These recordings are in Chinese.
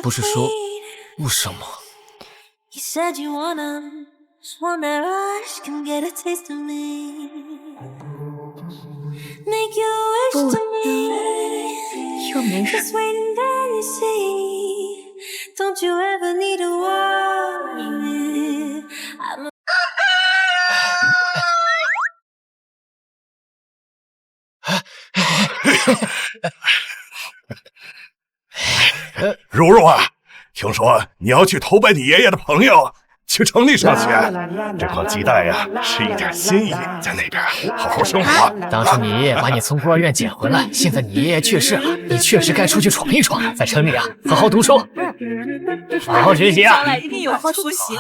不是说不什么？不又没事。如如啊，听说你要去投拜你爷爷的朋友，去城里上学。这块鸡蛋呀，是一点心意，在那边好好生活。当初你爷爷把你从孤儿院捡回来，现在你爷爷去世了，你确实该出去闯一闯，在城里啊，好好读书，好好学习啊。将来一定有出息。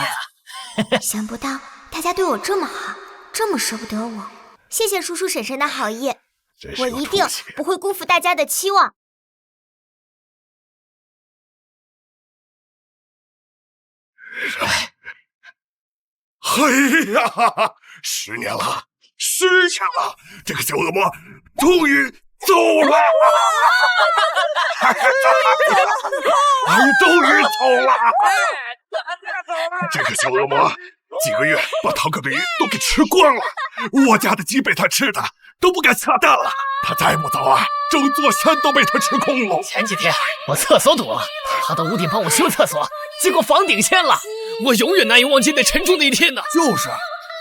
想不到大家对我这么好，这么舍不得我，谢谢叔叔婶婶的好意，我一定不会辜负大家的期望。哎呀，10年了，10年了，这个小恶魔终于走了，终于走了。这个小恶魔几个月把堂哥的鱼都给吃光了，我家的鸡被他吃的都不敢下蛋了。他再不走啊，整座山都被他吃空了。前几天我厕所堵了，他到屋顶帮我修厕所，结果房顶掀了，我永远难以忘记那沉重的一天呢。就是，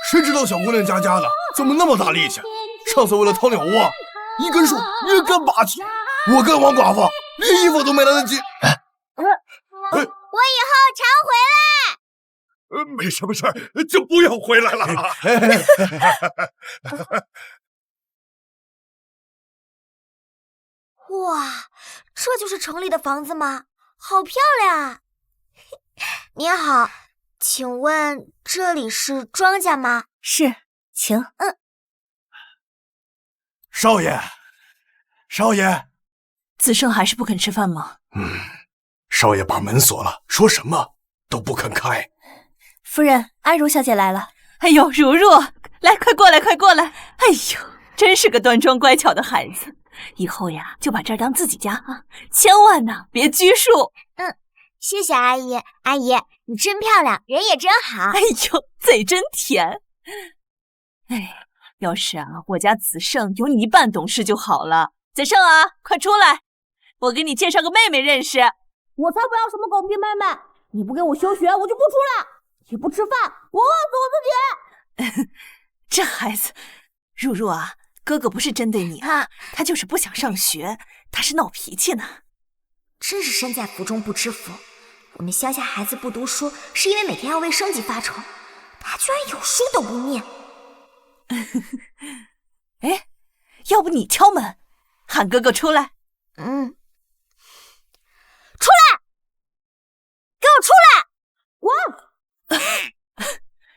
谁知道小姑娘家的怎么那么大力气？上次为了掏鸟窝，一根树一根拔起，我跟王寡妇连衣服都没来得及。我以后常回来。没事，就不要回来了。哇，这就是城里的房子吗？好漂亮啊！您好，请问这里是庄家吗？是，请。少爷，子胜还是不肯吃饭吗？少爷把门锁了，说什么都不肯开。夫人，安如小姐来了。哎呦，如如，来，快过来！哎呦，真是个端庄乖巧的孩子。以后呀，就把这儿当自己家啊，千万呢别拘束。谢谢阿姨。阿姨，你真漂亮，人也真好。哎呦，嘴真甜。哎，要是啊，我家子胜有你一半懂事就好了。子胜啊，快出来，我给你介绍个妹妹认识。我才不要什么狗屁妹妹！你不给我休学，我就不出来，也不吃饭，我饿死我自己。这孩子，如如啊，哥哥不是针对你啊，他就是不想上学，他是闹脾气呢。真是身在福中不知福。我们乡下孩子不读书，是因为每天要为生计发愁，他居然有书都不念。哎，要不你敲门，喊哥哥出来。出来！给我出来！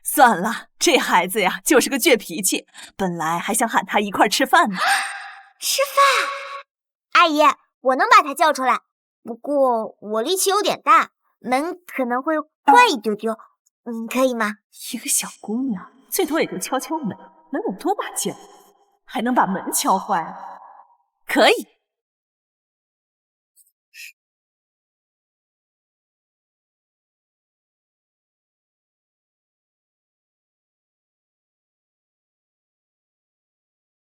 算了，这孩子呀，就是个倔脾气。本来还想喊他一块吃饭呢。吃饭？阿姨，我能把他叫出来，不过我力气有点大，门可能会坏一丢丢，可以吗？一个小姑娘，最多也就敲敲门，能有多大劲？还能把门敲坏？可以。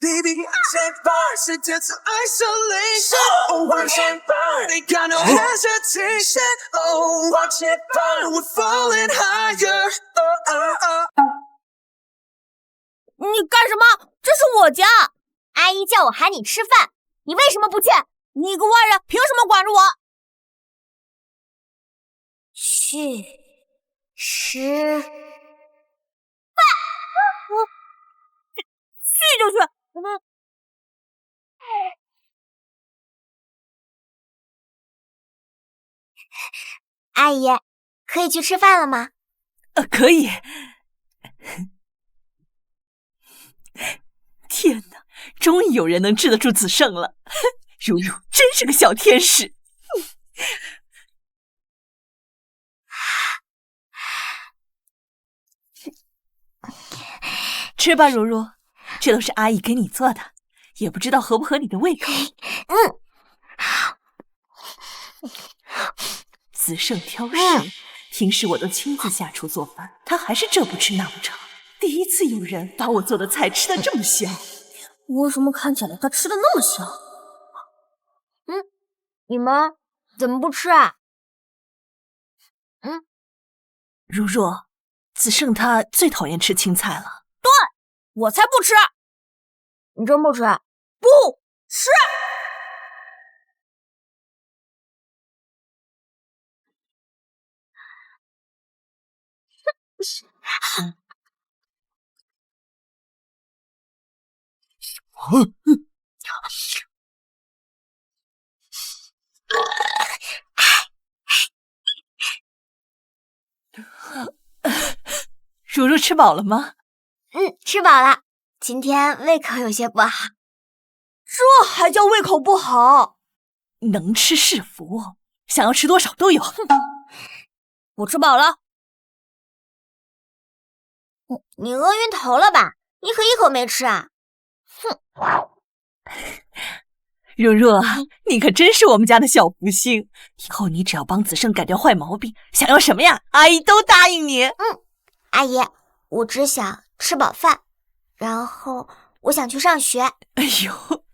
Baby, set fire, sentence to isolation. Oh, watch it burn. They got no hesitation. Oh, watch it burn. We're falling higher. Oh. 你干什么？这是我家。阿姨叫我喊你吃饭，你为什么不去？你个外人，凭什么管着我？去吃饭。去就去。阿姨，可以去吃饭了吗？可以。天哪，终于有人能治得住子胜了。如如真是个小天使。吃吧，如如，这都是阿姨给你做的，也不知道合不合你的胃口。子胜挑食，平时我都亲自下厨做饭，他还是这不吃那不尝。第一次有人把我做的菜吃得这么香。为什么看起来他吃的那么香？你们怎么不吃啊？如若，子胜他最讨厌吃青菜了。我才不吃！你真不吃？不吃！如如吃饱了吗？吃饱了。今天胃口有些不好。这还叫胃口不好？能吃是福，想要吃多少都有。我吃饱了。你饿晕头了吧？你可一口没吃啊？如如，你可真是我们家的小福星。以后你只要帮子胜改掉坏毛病，想要什么呀，阿姨都答应你。阿姨，我只想吃饱饭，然后我想去上学。哎呦，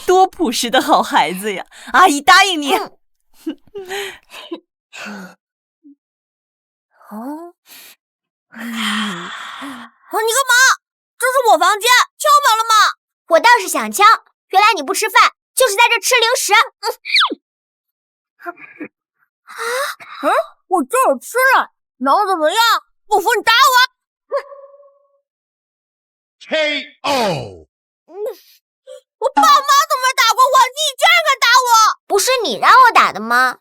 多朴实的好孩子呀！阿姨答应你。你干嘛？这是我房间，敲饱了吗？我倒是想敲，原来你不吃饭，就是在这吃零食。我这儿吃了，能怎么样？不服你打我！KO！ 我爸妈都没打过我，你居然敢打我！不是你让我打的吗？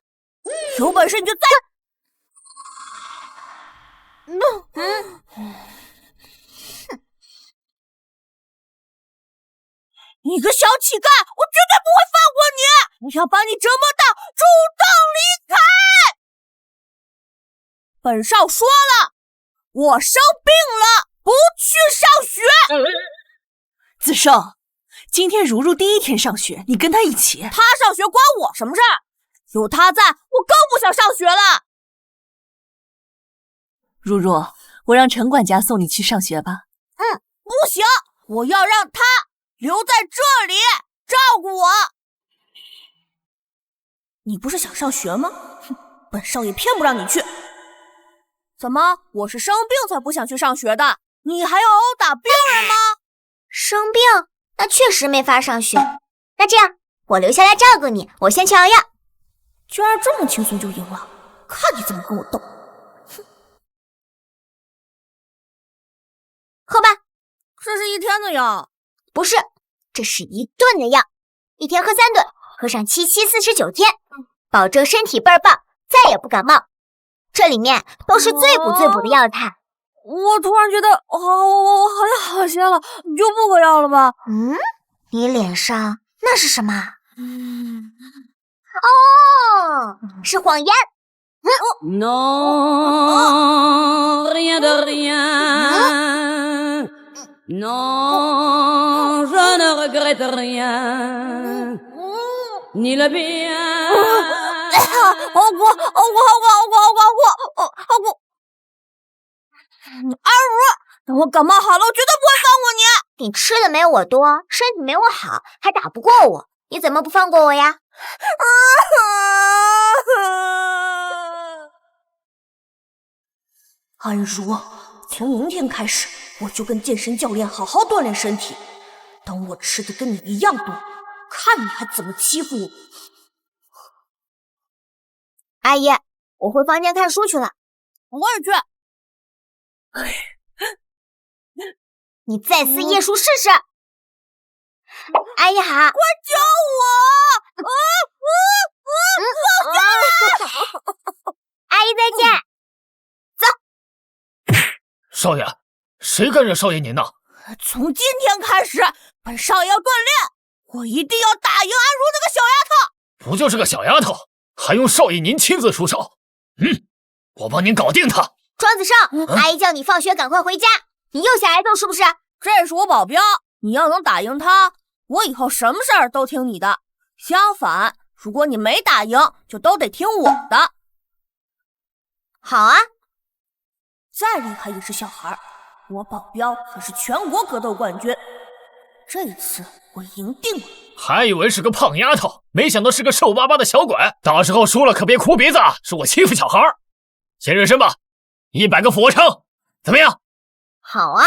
有本事你就再……你个小乞丐，我绝对不会放过你！你要把你这么大，主动离开！本少说了，我生病了，不去上学。子胜，今天如如第一天上学，你跟他一起。他上学关我什么事？有他在，我更不想上学了。如如，我让陈管家送你去上学吧。不行，我要让他留在这里照顾我。你不是想上学吗？本少爷偏不让你去。怎么？我是生病才不想去上学的，你还要殴打病人吗？生病？那确实没法上学。那这样，我留下来照顾你，我先去熬药。居然这么轻松就赢了，看你怎么跟我斗！喝吧。这是一天的药。不是，这是一顿的药，一天喝3顿，喝上7期49天，保证身体倍儿棒，再也不感冒。这里面都是最补最补的药材。我突然觉得，我好像好些了，你就不喝药了吧？你脸上那是什么？是谎言。Non, rien de rien. Non, je ne regrette rien. Ni le bien. 好过。二五，等我感冒好了，我绝对不会放过你。你吃的没我多，身体没我好，还打不过我，你怎么不放过我呀？安如，从明天开始，我就跟健身教练好好锻炼身体。等我吃的跟你一样多，看你还怎么欺负我。阿姨，我回房间看书去了。我也去。你再撕页书试试。阿姨好。快救我！阿姨再见。少爷，谁敢惹少爷您呢？从今天开始，本少爷要锻炼，我一定要打赢安如那个小丫头。不就是个小丫头，还用少爷您亲自出手？我帮您搞定她。庄子胜，阿姨叫你放学赶快回家，你又想挨揍是不是？这是我保镖，你要能打赢他，我以后什么事儿都听你的。相反，如果你没打赢，就都得听我的。好啊，再厉害也是小孩，我保镖可是全国格斗冠军，这一次我赢定了。还以为是个胖丫头，没想到是个瘦巴巴的小鬼。到时候输了可别哭鼻子，说我欺负小孩。先热身吧，100个俯卧撑，怎么样？好啊。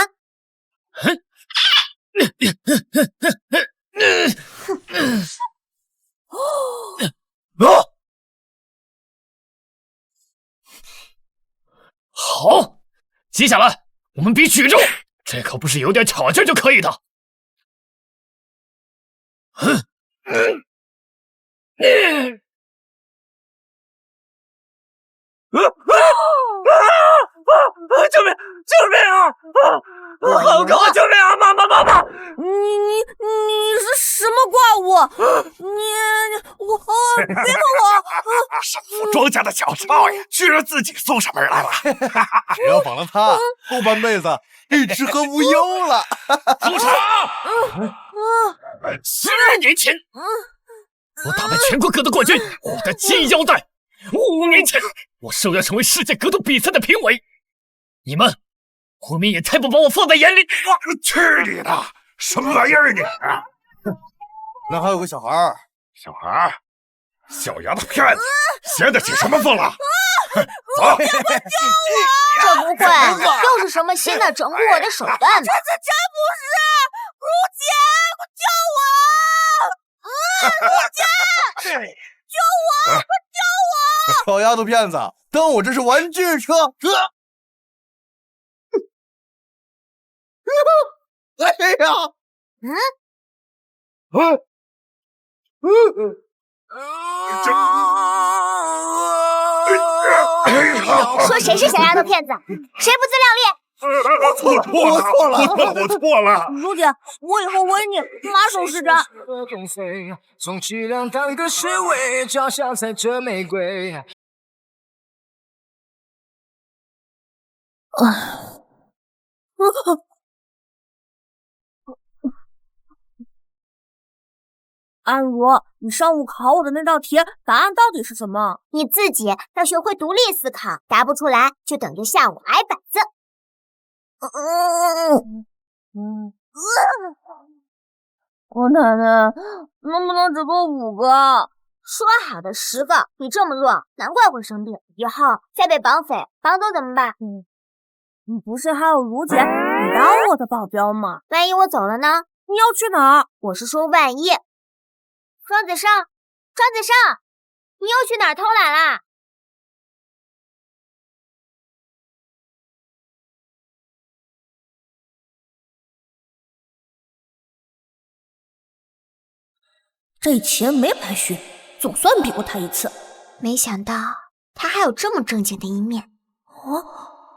好，接下来我们比举重，这可不是有点挑劲就可以的。救命！救命啊！好高！救命啊！妈！你是什么怪物？别碰我！上父庄家的小少爷居然自己送上门来了，只要绑了他，后半辈子可以吃喝无忧了。住手！10年前，我打败全国格斗冠军，获得金腰带。5年前，我受邀成为世界格斗比赛的评委。你们后面也太不把我放在眼里！去你的！什么玩意儿你？那还有个小孩，小丫头片子，掀得起什么风了？走！这不会又是什么新的整蛊我的手段吧？真不是！如姐，救我！如姐，救我！救我！小丫头片子，当我这是玩具车？哎呀！说谁是小丫头片子？谁不自量力？我错了！如姐，我以后为你马首是瞻。充其量当个侍卫，脚下踩着玫瑰。安如，你上午考我的那道题，答案到底是什么？你自己要学会独立思考，答不出来就等着下午挨板子。我奶奶，能不能只做5个？说好的10个，你这么弱，难怪会生病。以后再被绑匪绑走怎么办？你不是还有如姐，你当我的保镖吗？万一我走了呢？你要去哪儿？我是说万一。庄子胜，你又去哪儿偷懒啦？这钱没白学，总算比过他一次。没想到他还有这么正经的一面。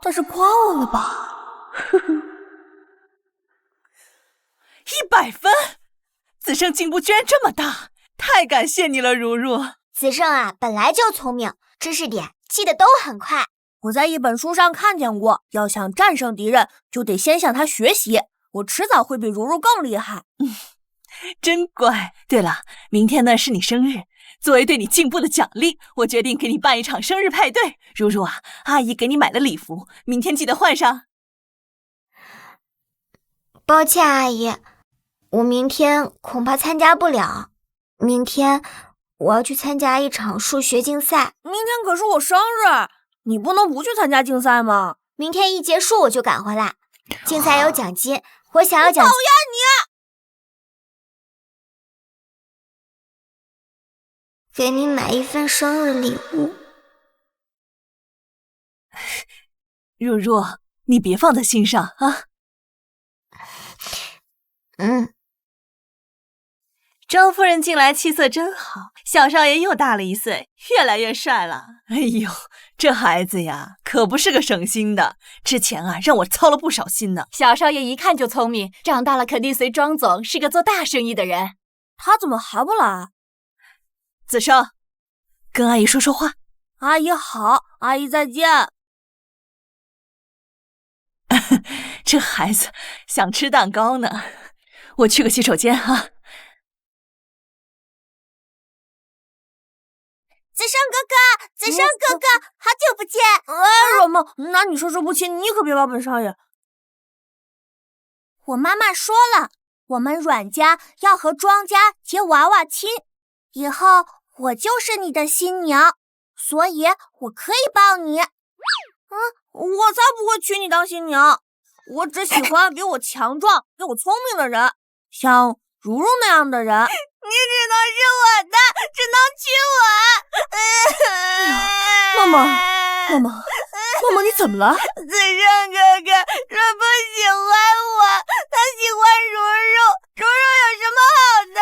他是夸我了吧？100分！子胜进步居然这么大，太感谢你了，如如。子胜啊，本来就聪明，知识点记得都很快。我在一本书上看见过，要想战胜敌人，就得先向他学习。我迟早会比如如更厉害。真乖。对了，明天呢是你生日，作为对你进步的奖励，我决定给你办一场生日派对。如如啊，阿姨给你买了礼服，明天记得换上。抱歉，阿姨，我明天恐怕参加不了。明天我要去参加一场数学竞赛。明天可是我生日，你不能不去参加竞赛吗？明天一结束我就赶回来。竞赛有奖金，我想要奖金。讨厌你！给你买一份生日礼物。如如，你别放在心上啊。庄夫人近来气色真好，小少爷又大了1岁，越来越帅了。哎呦，这孩子呀，可不是个省心的。之前啊，让我操了不少心呢。小少爷一看就聪明，长大了肯定随庄总是个做大生意的人。他怎么还不来？子胜，跟阿姨说说话。阿姨好，阿姨再见。这孩子想吃蛋糕呢。我去个洗手间啊。子胜哥哥，子胜哥哥，好久不见！软萌，那你授受不亲，你可别把本少爷。我妈妈说了，我们阮家要和庄家结娃娃亲，以后我就是你的新娘，所以我可以抱你。我才不会娶你当新娘，我只喜欢比我强壮、比我聪明的人，像如如那样的人。你只能是我的，只能娶我。妈妈，你怎么了？子胜哥哥说不喜欢我，他喜欢如如，如如有什么好的？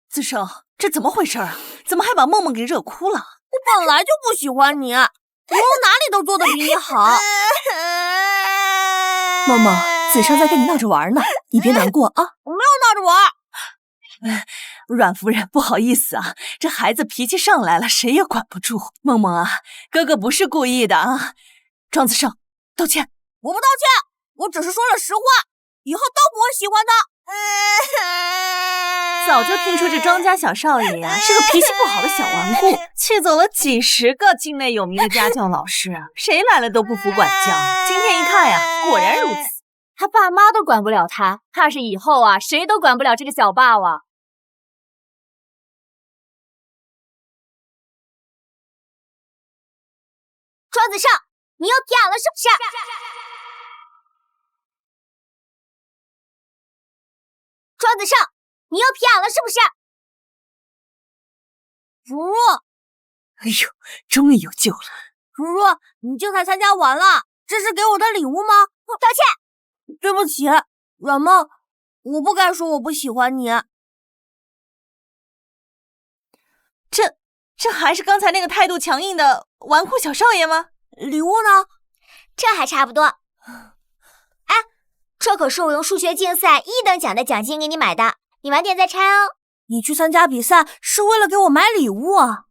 子胜，这怎么回事啊？怎么还把梦梦给惹哭了？我本来就不喜欢你，如如哪里都做得比你好。梦梦，子胜在跟你闹着玩呢，你别难过啊。我没有闹着玩。阮夫人，不好意思啊，这孩子脾气上来了，谁也管不住。梦梦啊，哥哥不是故意的啊。庄子胜，道歉。我不道歉，我只是说了实话，以后都不会喜欢的。早就听说这庄家小少爷呀，是个脾气不好的小顽固，气走了几10个境内有名的家教老师，谁来了都不服管教。今天一看呀，果然如此。他爸妈都管不了他，怕是以后啊，谁都管不了这个小霸王。庄子胜，你又骗了是不是？庄子胜，你又骗了是不是？如如，哎呦，终于有救了。如如，你竞赛参加完了，这是给我的礼物吗？道歉。对不起，软梦，我不该说我不喜欢你。这还是刚才那个态度强硬的纨绔小少爷吗？礼物呢？这还差不多。哎，这可是我用数学竞赛1等奖的奖金给你买的，你晚点再拆哦。你去参加比赛是为了给我买礼物啊？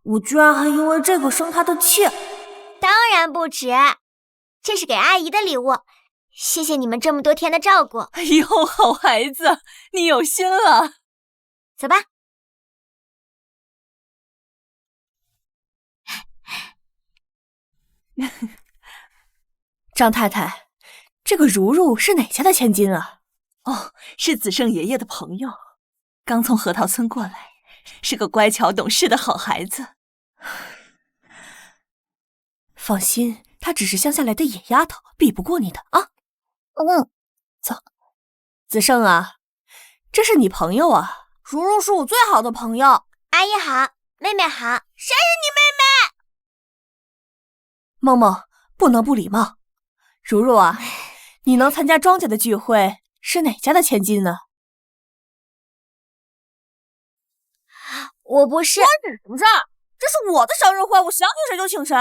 我居然还因为这个生他的气。当然不止，这是给阿姨的礼物，谢谢你们这么多天的照顾。哎呦，好孩子，你有心了。走吧。张太太，这个如如是哪家的千金啊？哦，是子胜爷爷的朋友，刚从核桃村过来，是个乖巧懂事的好孩子。放心，她只是乡下来的野丫头，比不过你的啊。走。子胜啊，这是你朋友啊，如如是我最好的朋友。阿姨好，妹妹好，谁是你妹妹？梦梦，不能不礼貌。如如啊，你能参加庄家的聚会，是哪家的千金呢？我不是。关你什么事儿？这是我的生日会，我想请谁就请谁。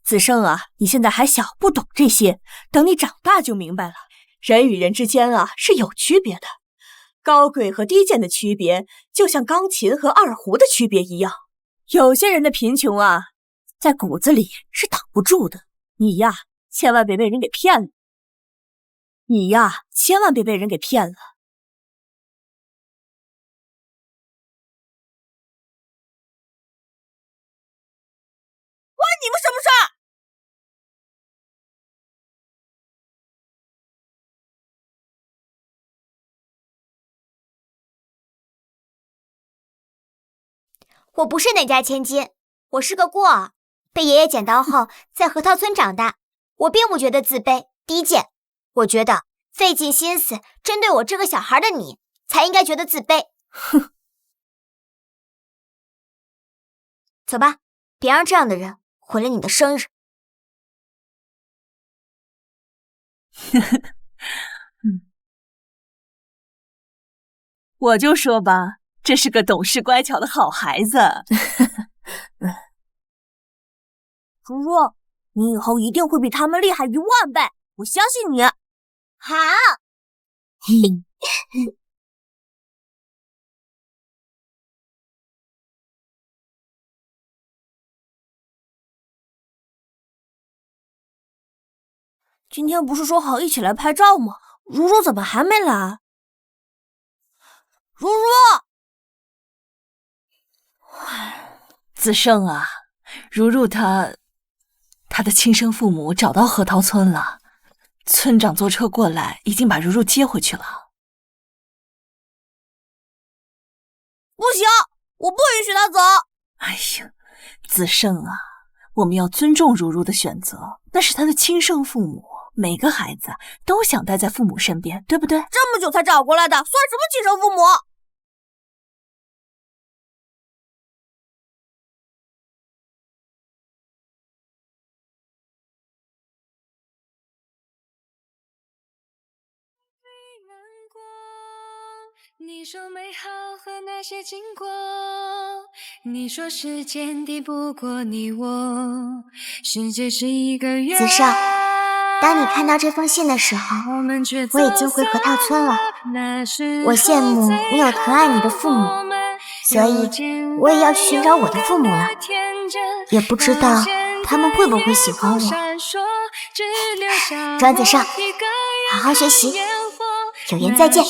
子胜啊，你现在还小，不懂这些，等你长大就明白了。人与人之间啊是有区别的，高贵和低贱的区别，就像钢琴和二胡的区别一样。有些人的贫穷啊，在骨子里是挡不住的。你呀，千万别被人给骗了。关你们什么事儿？我不是哪家千金，我是个孤儿，被爷爷捡到后在核桃村长大。我并不觉得自卑低贱，我觉得费尽心思针对我这个小孩的你才应该觉得自卑。哼，走吧，别让这样的人毁了你的生日。我就说吧，这是个懂事乖巧的好孩子。如如，你以后一定会比他们厉害10000倍，我相信你。好。今天不是说好一起来拍照吗？如如怎么还没来？如如，子胜啊，如如她的亲生父母找到核桃村了，村长坐车过来，已经把如如接回去了。不行，我不允许他走。哎呀，子胜啊，我们要尊重如如的选择，那是她的亲生父母，每个孩子都想待在父母身边，对不对？这么久才找过来的，算什么亲生父母？你说美好和那些经过，你说时间抵不过你我，世界是一个圆。子胜，当你看到这封信的时候，我已经回核桃村了。我羡慕你有疼爱你的父母，所以我也要去寻找我的父母了。也不知道他们会不会喜欢我。庄子胜，好好学习，有缘再见。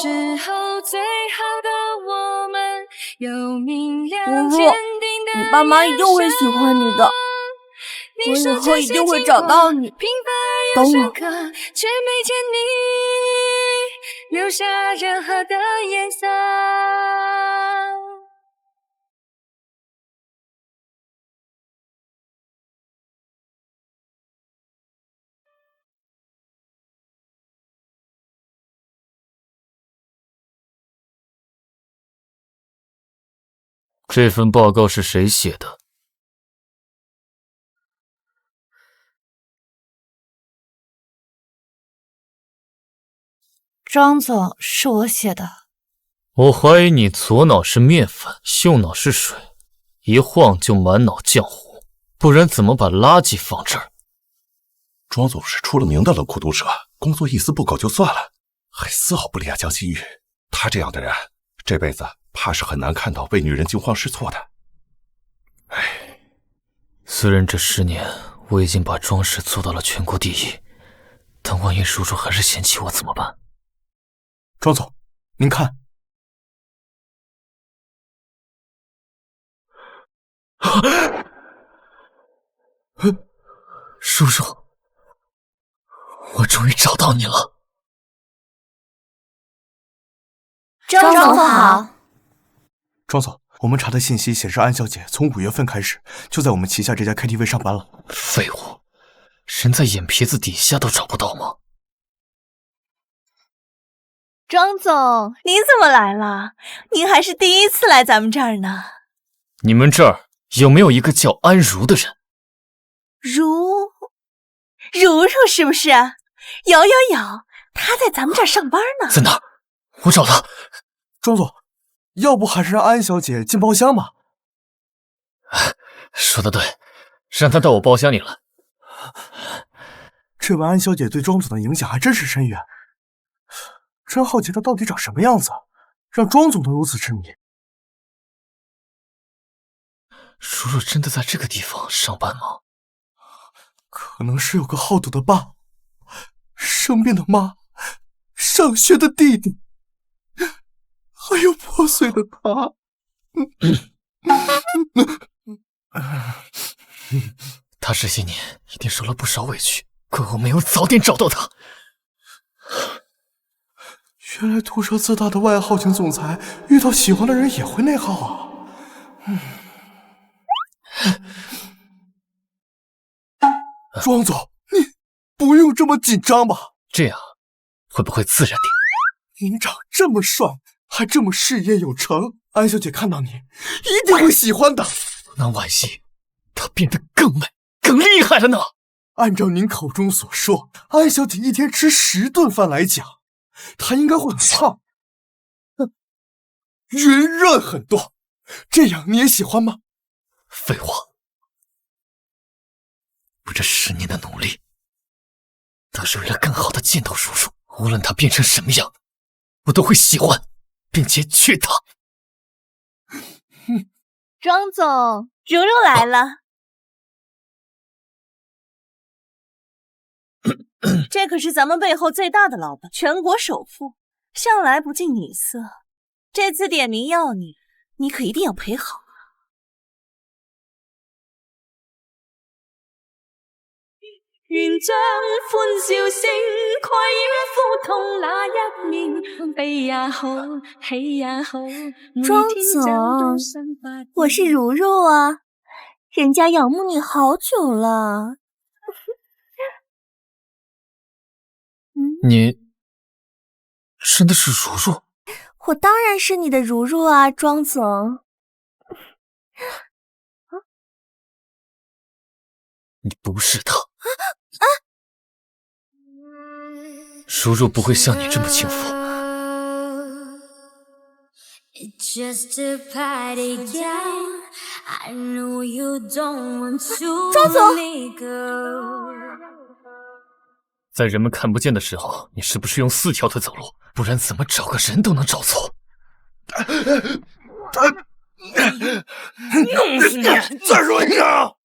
如如，你爸妈一定会喜欢你的，我以后一定会找到你。等我。却没见你留下任何的颜色。这份报告是谁写的？庄总，是我写的。我怀疑你左脑是面粉，右脑是水，一晃就满脑浆糊，不然怎么把垃圾放这儿？庄总是出了名的冷酷毒舌，工作一丝不苟就算了，还丝毫不理江心玉。他这样的人，这辈子怕是很难看到为女人惊慌失措的。唉，虽然这10年我已经把庄氏做到了全国第一，但万一叔叔还是嫌弃我怎么办？庄总，您看。叔叔，我终于找到你了。庄总好。庄总，我们查的信息显示，安小姐从5月份开始就在我们旗下这家 KTV 上班了。废物，人在眼皮子底下都找不到吗？庄总，您怎么来了？您还是第一次来咱们这儿呢。你们这儿有没有一个叫安如的人？如是不是？有，她在咱们这儿上班呢。在哪儿？我找她。庄总，要不还是让安小姐进包厢吧？说得对，让她到我包厢里来。这位安小姐对庄总的影响还真是深远。真好奇她到底长什么样子，让庄总都如此痴迷。如若真的在这个地方上班吗？可能是有个好赌的爸，生病的妈，上学的弟弟，还有破碎的他。他这些年一定受了不少委屈，怪我没有早点找到他。原来毒舌自大的外号型总裁遇到喜欢的人也会内耗啊。庄总，你不用这么紧张吧？这样会不会自然点？您长这么帅，还这么事业有成，安小姐看到你一定会喜欢的。那惋惜，她变得更美、更厉害了呢。按照您口中所说，安小姐一天吃10顿饭来讲，她应该会很胖，圆润很多。这样你也喜欢吗？废话，我这10年的努力，都是为了更好的见到叔叔。无论他变成什么样，我都会喜欢，并且娶她。庄总，如如来了。这可是咱们背后最大的老板，全国首富，向来不近女色。这次点名要你，你可一定要陪好。願將歡笑聲蓋於苦痛那一面，悲也好，喜也好，莊總，我是如如啊，人家仰慕你好久了。你真的是如如？我当然是你的如如啊，庄总。你不是他。如如不会像你这么轻浮。庄总，在人们看不见的时候，你是不是用4条腿走路？不然怎么找个人都能找错？弄死你！再说一声，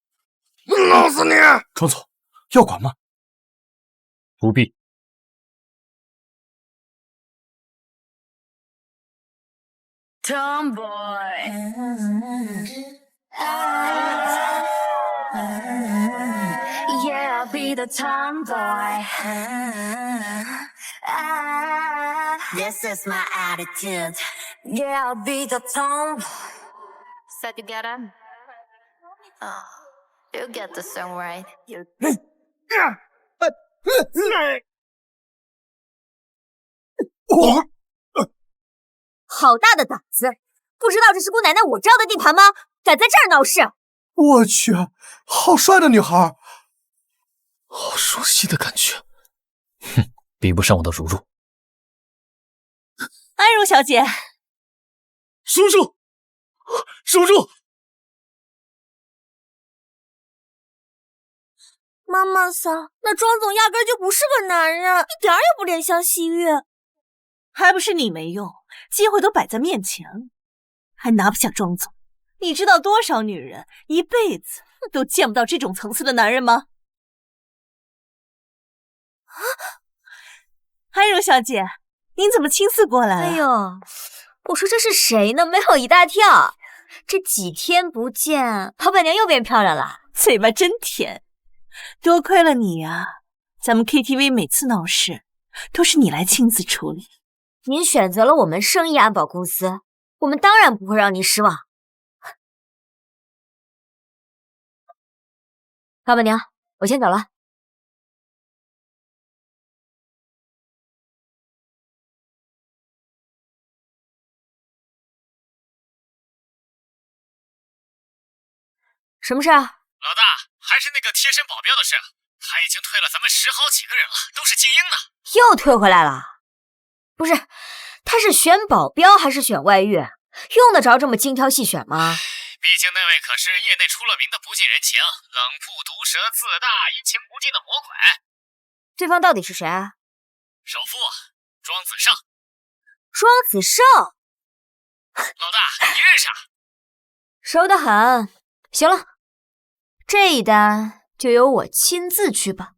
弄死你！庄总，要管吗？不必。Tomboy, yeah, I'll be the tomboy. This is my attitude. Yeah, I'll be the tomboy. So you get it? Oh, you get the song right. You. 好大的胆子！不知道这是姑奶奶我罩的地盘吗？敢在这儿闹事！我去，好帅的女孩，好熟悉的感觉。哼，比不上我的如如。安如小姐，如如，如如，妈妈桑，那庄总压根就不是个男人，一点也不怜香惜玉。还不是你没用，机会都摆在面前了，还拿不下庄总。你知道多少女人一辈子都见不到这种层次的男人吗？安如小姐，您怎么亲自过来了？哎呦，我说这是谁呢？没有一大跳。这几天不见，老板娘又变漂亮了，嘴巴真甜。多亏了你啊，咱们 KTV 每次闹事都是你来亲自处理。您选择了我们圣意安保公司，我们当然不会让您失望。老板娘，我先走了。什么事啊？老大，还是那个贴身保镖的事，他已经退了咱们10好几个人了，都是精英呢。又退回来了？不是，他是选保镖还是选外遇？用得着这么精挑细选吗？毕竟那位可是业内出了名的不近人情、冷酷毒舌、自大、阴晴不尽的魔鬼。对方到底是谁啊？首富庄子胜。庄子胜？老大，你认识啊？熟得很。行了，这一单就由我亲自去吧。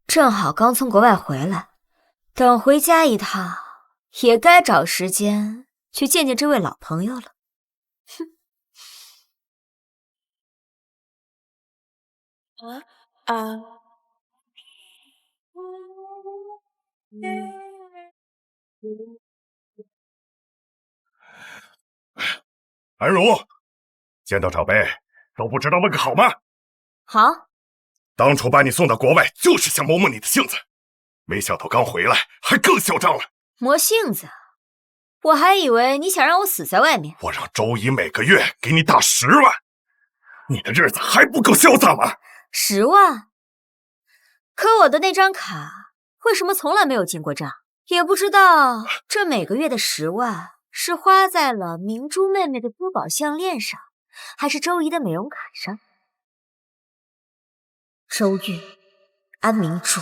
正好刚从国外回来，等回家一趟，也该找时间去见见这位老朋友了。安如，见到长辈都不知道问个好吗？好。当初把你送到国外，就是想磨磨你的性子，没想到刚回来还更嚣张了。磨性子？我还以为你想让我死在外面。我让周姨每个月给你打10万，你的日子还不够潇洒吗？10万？可我的那张卡为什么从来没有进过账？也不知道这每个月的10万是花在了明珠妹妹的珠宝项链上，还是周姨的美容卡上。周韵、安明珠，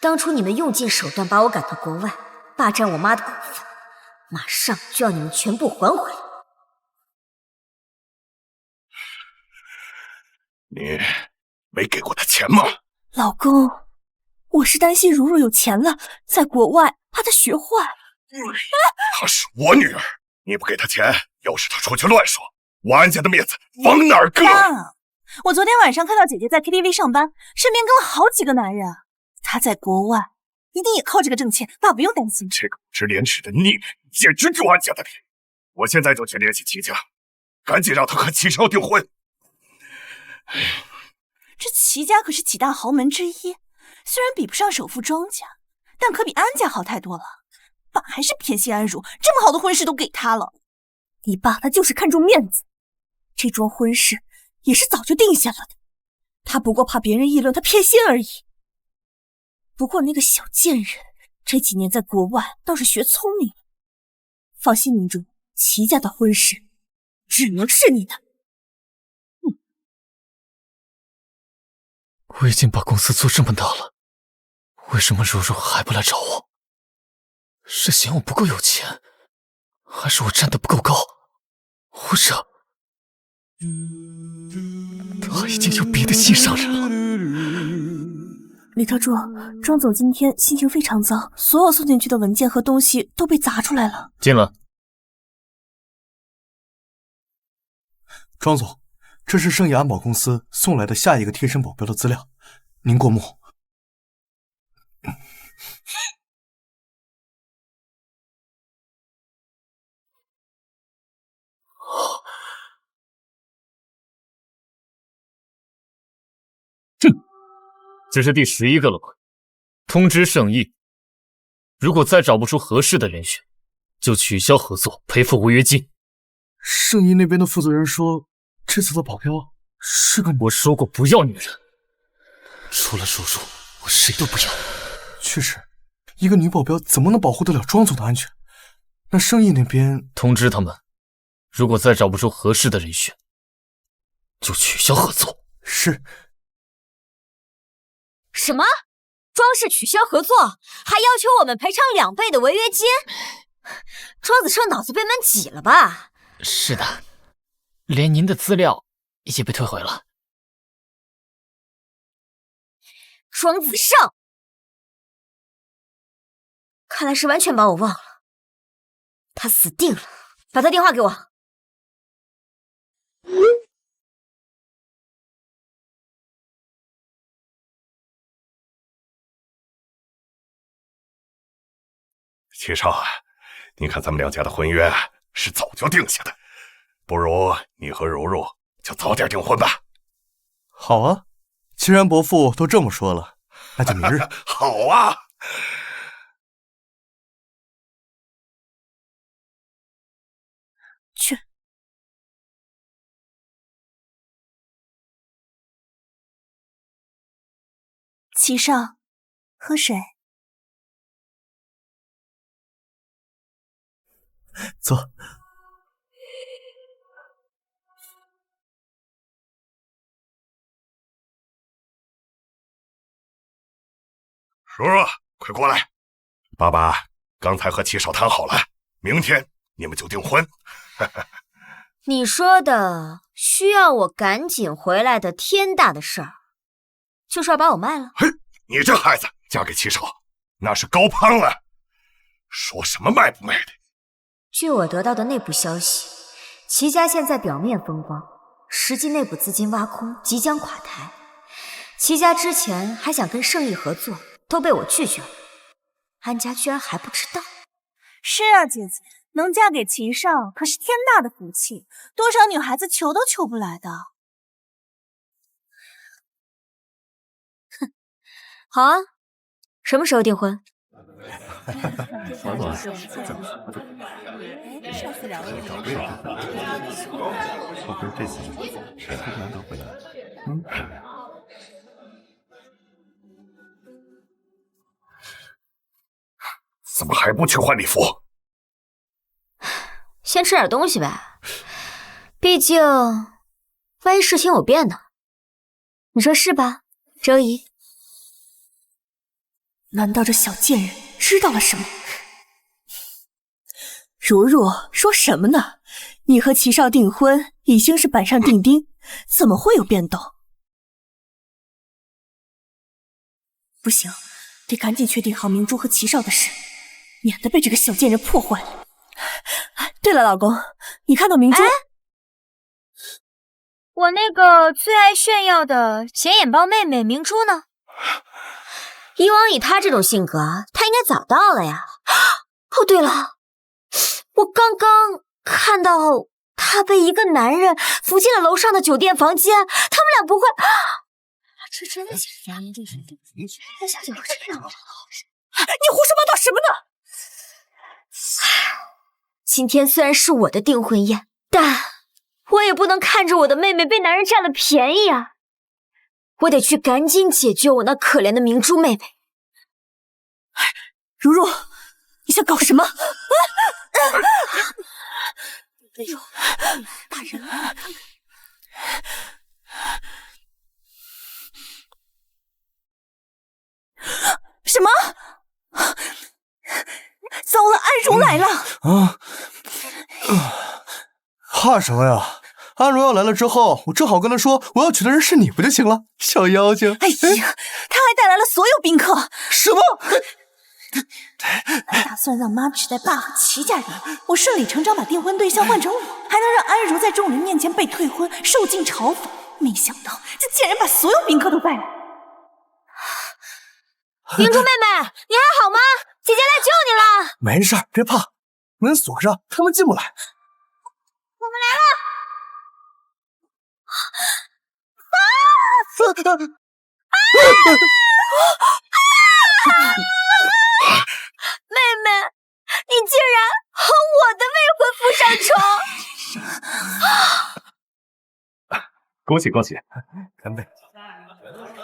当初你们用尽手段把我赶到国外，霸占我妈的股份，马上就要你们全部还回来。你没给过他钱吗？老公，我是担心如若有钱了，在国外怕她学坏。她是我女儿，你不给她钱，要是她出去乱说，我安家的面子往哪儿搁？妈，我昨天晚上看到姐姐在 KTV 上班，身边跟了好几个男人。她在国外一定也靠这个挣钱，爸不用担心。这个不知廉耻的逆人，简直丢安家的脸！我现在就去联系齐家，赶紧让他和齐少订婚。这齐家可是几大豪门之一，虽然比不上首富庄家，但可比安家好太多了。爸还是偏心安如，这么好的婚事都给他了。你爸他就是看重面子，这桩婚事也是早就定下了的，他不过怕别人议论他偏心而已。不过那个小贱人这几年在国外倒是学聪明了。放心，明珠，齐家的婚事只能是你的。我已经把公司做这么大了，为什么如若还不来找我？是嫌我不够有钱，还是我站得不够高？或者他已经有别的心上人了？李特助，庄总今天心情非常糟，所有送进去的文件和东西都被砸出来了。进来。庄总，这是盛业安保公司送来的下一个贴身保镖的资料，您过目。这是第11个了吧？通知盛义，如果再找不出合适的人选，就取消合作，赔付违约金。盛义那边的负责人说，这次的保镖是个……我说过不要女人，除了如若，我谁都不要。确实，一个女保镖怎么能保护得了庄总的安全？那盛义那边通知他们，如果再找不出合适的人选，就取消合作。是。什么？庄氏取消合作，还要求我们赔偿2倍的违约金？庄子胜脑子被门挤了吧？是的，连您的资料也被退回了。庄子胜，看来是完全把我忘了。他死定了！把他电话给我。齐少啊，你看咱们2家的婚约是早就定下的，不如你和柔柔就早点订婚吧。好啊，既然伯父都这么说了，那就明日。好啊。去。齐少，喝水。坐。柔柔，快过来！爸爸刚才和齐少谈好了，明天你们就订婚。你说的需要我赶紧回来的天大的事儿，就是要把我卖了？嘿，你这孩子嫁给齐少，那是高攀了。说什么卖不卖的？据我得到的内部消息，齐家现在表面风光，实际内部资金挖空，即将垮台。齐家之前还想跟盛义合作，都被我拒绝了。安家居然还不知道。是啊，姐姐，能嫁给齐少可是天大的福气，多少女孩子求都求不来的。哼，好啊，什么时候订婚？王总，上次聊的找对了，会不会这次谁会难得回来？怎么还不去换礼服？先吃点东西呗，毕竟万一事情有变呢？你说是吧，周姨？难道这小贱人知道了什么？如若说什么呢？你和齐少订婚已经是板上钉钉，怎么会有变动？不行，得赶紧确定好明珠和齐少的事，免得被这个小贱人破坏了。对了，老公，你看到明珠？我那个最爱炫耀的显眼包妹妹明珠呢？以往以她这种性格，她应该早到了呀。哦，对了，我刚刚看到她被一个男人扶进了楼上的酒店房间，他们俩不会……这真的假的？这是这小姐会这样吗？你胡说八道什么呢？今天虽然是我的订婚宴，但我也不能看着我的妹妹被男人占了便宜啊！我得去赶紧解救我那可怜的明珠妹妹。如如，你想搞什么？哎呦，大人了！什么？糟了，安如来了！怕什么呀？安如要来了之后，我正好跟他说我要娶的人是你，不就行了？小妖精！哎呀，他还带来了所有宾客。什么？打算让妈取代爸和齐家人，我顺理成章把订婚对象换成我，还能让安如在众人面前被退婚，受尽嘲讽。没想到这贱人把所有宾客都带来。明珠妹妹，你还好吗？姐姐来救你了。没事，别怕，门锁上，他们进不来。我们来了。妹妹，你竟然和我的未婚夫上床！恭喜恭喜，干杯！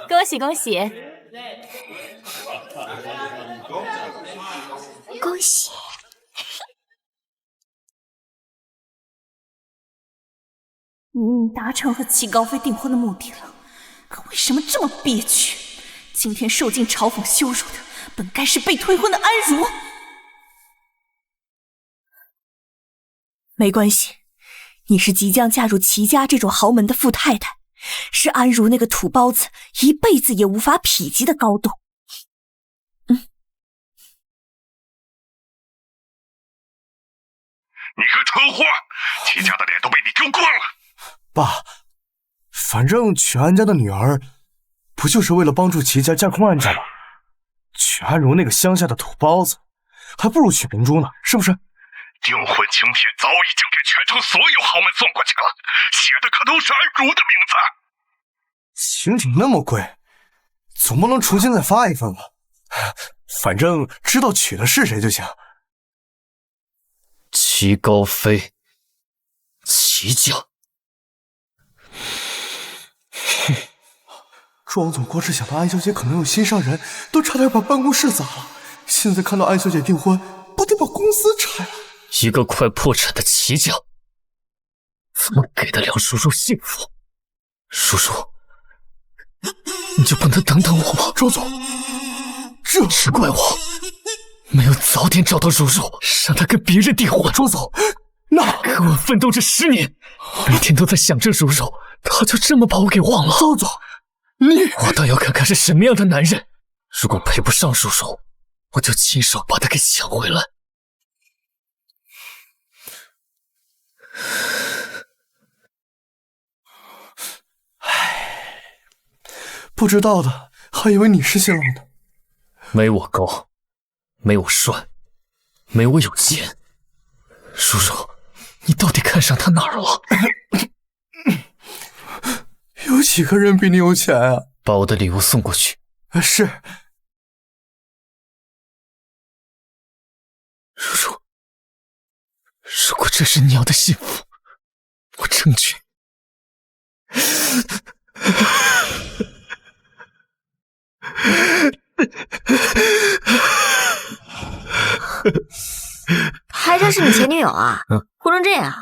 恭喜恭喜！恭喜！达成和齐高飞订婚的目的了，可为什么这么憋屈？今天受尽嘲讽羞辱的，本该是被退婚的安如。没关系，你是即将嫁入齐家这种豪门的富太太，是安如那个土包子一辈子也无法匹及的高度。你个蠢货，齐家的脸都被你丢光了。爸，反正娶安家的女儿，不就是为了帮助齐家架空安家吗？娶安如那个乡下的土包子，还不如娶明珠呢，是不是？订婚请帖早已经给全城所有豪门送过去了，写的可都是安如的名字。请帖那么贵，总不能重新再发一份吧？反正知道娶的是谁就行。齐高飞，齐家。庄总光是想到安小姐可能有心上人，都差点把办公室砸了。现在看到安小姐订婚，不得把公司拆了？一个快破产的齐家，怎么给得了叔叔幸福？叔叔，你就不能等等我吗？庄总，这只怪我没有早点找到如如，让她跟别人订婚。庄总，那可我奋斗这10年，每天都在想着如如，她就这么把我给忘了。庄总，我倒要看看是什么样的男人，如果配不上如如，我就亲手把她给抢回来。不知道的还以为你是新郎呢。没我高，没我帅，没我有钱。叔叔，你到底看上他哪儿了？有几个人比你有钱啊？把我的礼物送过去。是。叔叔，如果这是你要的幸福，我争取。还真是你前女友啊？哭成这样。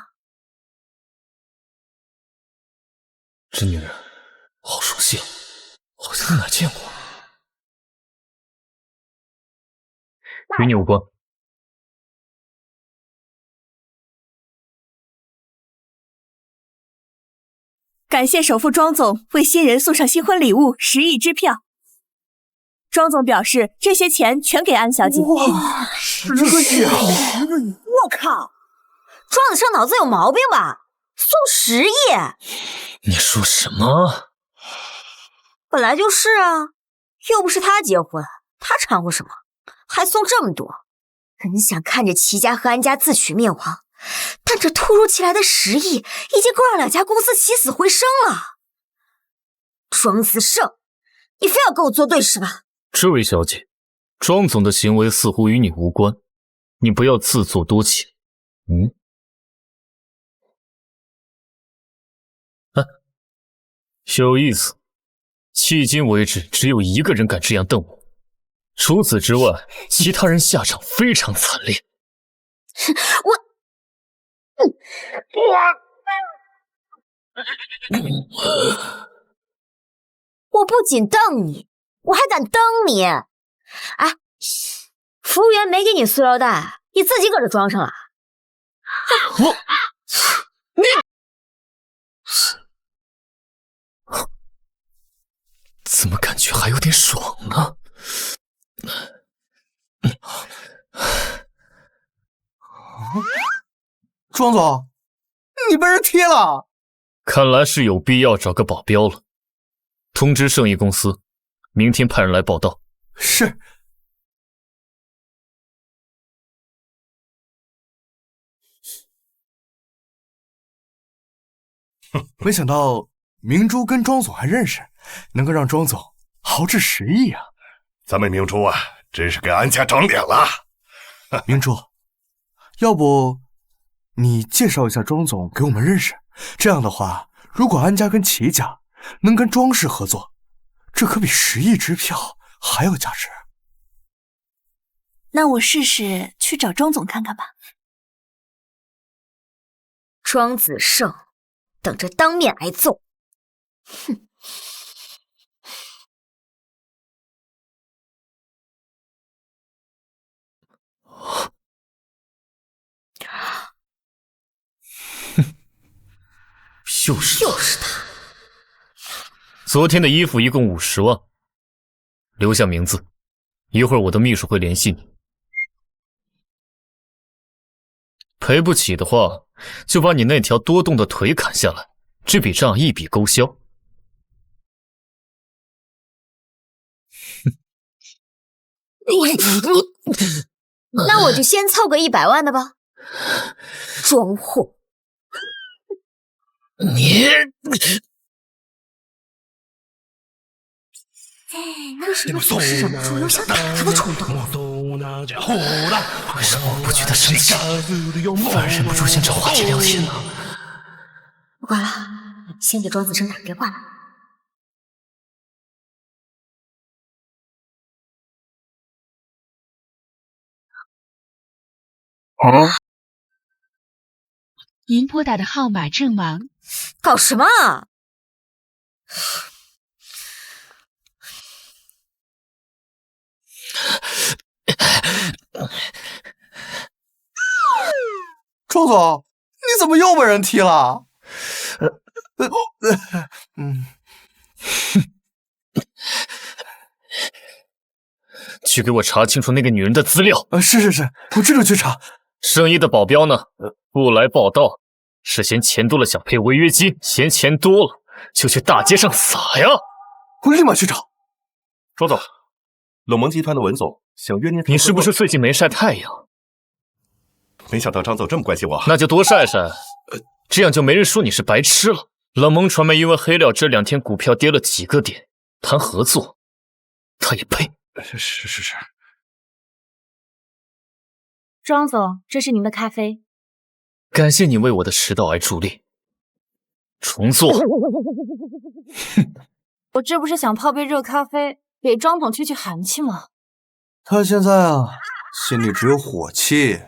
这女人好熟悉，好像在哪见过。与你无关。感谢首富庄总为新人送上新婚礼物10亿支票。庄总表示这些钱全给安小姐。哇，10个亿啊！10个亿！我靠，庄子胜脑子有毛病吧？送10亿？你说什么？本来就是啊，又不是他结婚，他掺和什么？还送这么多，很想看着齐家和安家自取灭亡，但这突如其来的10亿已经够让2家公司起死回生了。庄子胜，你非要跟我作对是吧？这位小姐，庄总的行为似乎与你无关，你不要自作多情。有意思。迄今为止，只有一个人敢这样瞪我，除此之外，其他人下场非常惨烈。我不仅瞪你，我还敢蹬你！哎，服务员没给你塑料袋，你自己搁这装上了。怎么感觉还有点爽呢？庄总，你被人踢了！看来是有必要找个保镖了。通知圣意公司，明天派人来报道。是。没想到明珠跟庄总还认识，能够让庄总豪掷10亿啊！咱们明珠啊，真是给安家长脸了。明珠，要不你介绍一下庄总给我们认识？这样的话，如果安家跟齐家能跟庄氏合作，这可比10亿支票还有价值。那我试试去找庄总看看吧。庄子胜，等着当面挨揍！哼！就是他。昨天的衣服一共50万，留下名字，一会儿我的秘书会联系你。赔不起的话，就把你那条多动的腿砍下来，这笔账一笔勾销。那我就先凑个100万的吧。装货！你为什么总是忍不住有想打他的冲动？为什么我不觉得生气，反而忍不住想找话题聊天呢？不管了，先给庄子胜打个电话吧。您拨打的号码正忙。搞什么啊？庄总，你怎么又被人踢了？去给我查清楚那个女人的资料。是，我这就去查。圣意的保镖呢？不来报道，是嫌钱多了想赔违约金，嫌钱多了就去大街上撒呀！我立马去找。庄总，冷盟集团的文总想约您。你是不是最近没晒太阳？没想到张总这么关心我。那就多晒晒，这样就没人说你是白痴了。冷盟传媒因为黑料这2天股票跌了几个点，谈合作，他也配？是。庄总，这是您的咖啡。感谢你为我的食道癌助力。重做。我这不是想泡杯热咖啡，给庄总去寒气吗？他现在啊，心里只有火气。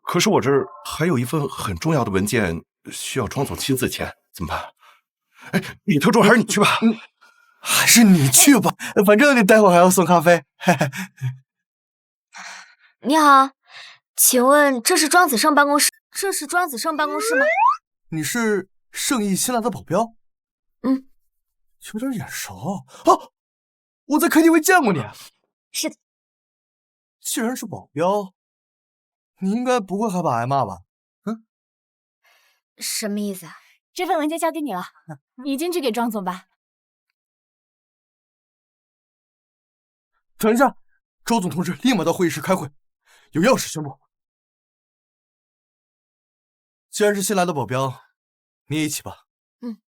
可是我这儿还有一份很重要的文件需要庄总亲自签，怎么办？哎，李特助，还是你去吧。还是你去吧，反正你待会儿还要送咖啡。你好，请问这是庄子胜办公室？这是庄子胜办公室吗？你是圣意新来的保镖？嗯，有点眼熟。哦，我在 KTV 见过你。是的。既然是保镖，你应该不会害怕挨骂吧？嗯？什么意思啊？这份文件交给你了，你进去给庄总吧。等一下，周总同志立马到会议室开会，有要事宣布。既然是新来的保镖，你也一起吧。嗯。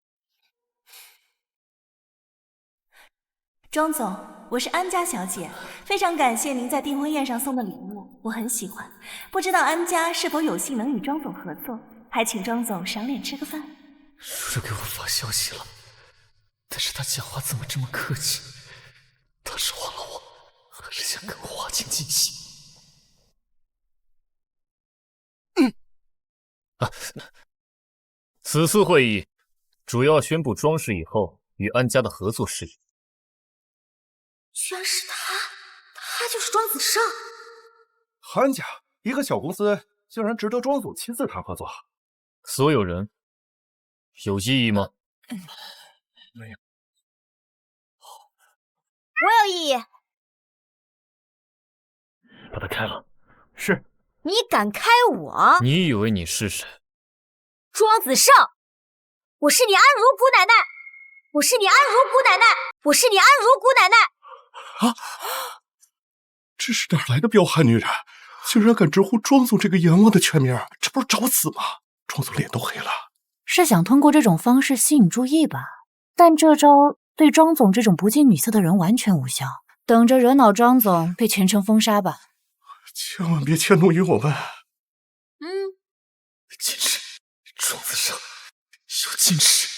庄总，我是安家小姐，非常感谢您在订婚宴上送的礼物，我很喜欢。不知道安家是否有幸能与庄总合作，还请庄总赏脸吃个饭。叔叔给我发消息了，但是他讲话怎么这么客气？他是忘了我，还是想跟我划清界限？此次会议主要宣布庄氏以后与安家的合作事宜。居然是他就是庄子胜。安家一个小公司，竟然值得庄总亲自谈合作。所有人有异议吗？没有。我有异议。把他开了。是。你敢开我？你以为你是谁？庄子胜，我是你安如姑奶奶，我是你安如姑奶奶，我是你安如姑奶奶。啊！这是哪来的彪悍女人？竟然敢直呼庄总这个阎王的全名，这不是找死吗？庄总脸都黑了。是想通过这种方式吸引注意吧？但这招对庄总这种不近女色的人完全无效。等着惹恼庄总，被全城封杀吧。千万别迁怒于我们。近视，庄子胜有近视。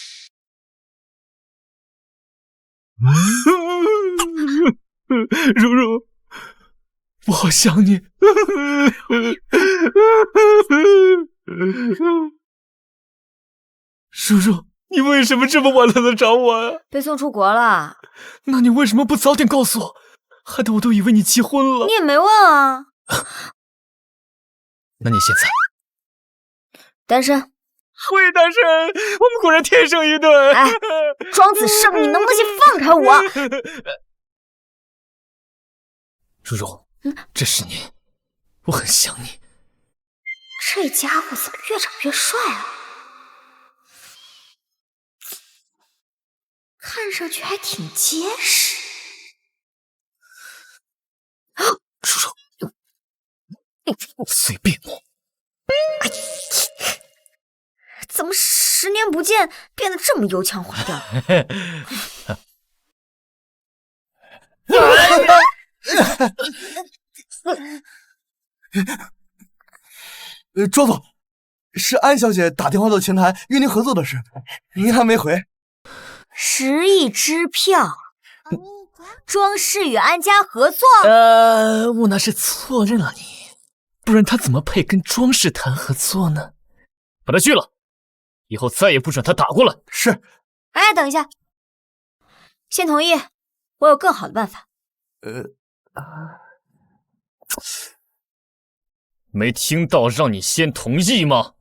如如，我好想你。叔叔，你为什么这么晚了才找我啊？被送出国了。那你为什么不早点告诉我？害得我都以为你结婚了。你也没问啊。那你现在单身？会单身？我们果然天生一对。哎，庄子胜，你能不能先放开我？如如，这10年，我很想你。这家伙怎么越长越帅啊？看上去还挺结实。叔叔，随便摸。怎么10年不见变得这么油腔滑调？庄总，是安小姐打电话到前台约您合作的事，您还没回。10亿支票，庄氏与安家合作？我那是错认了你，不然他怎么配跟庄氏谈合作呢？把他拒了，以后再也不准他打过来。是。哎，等一下，先同意，我有更好的办法。没听到让你先同意吗？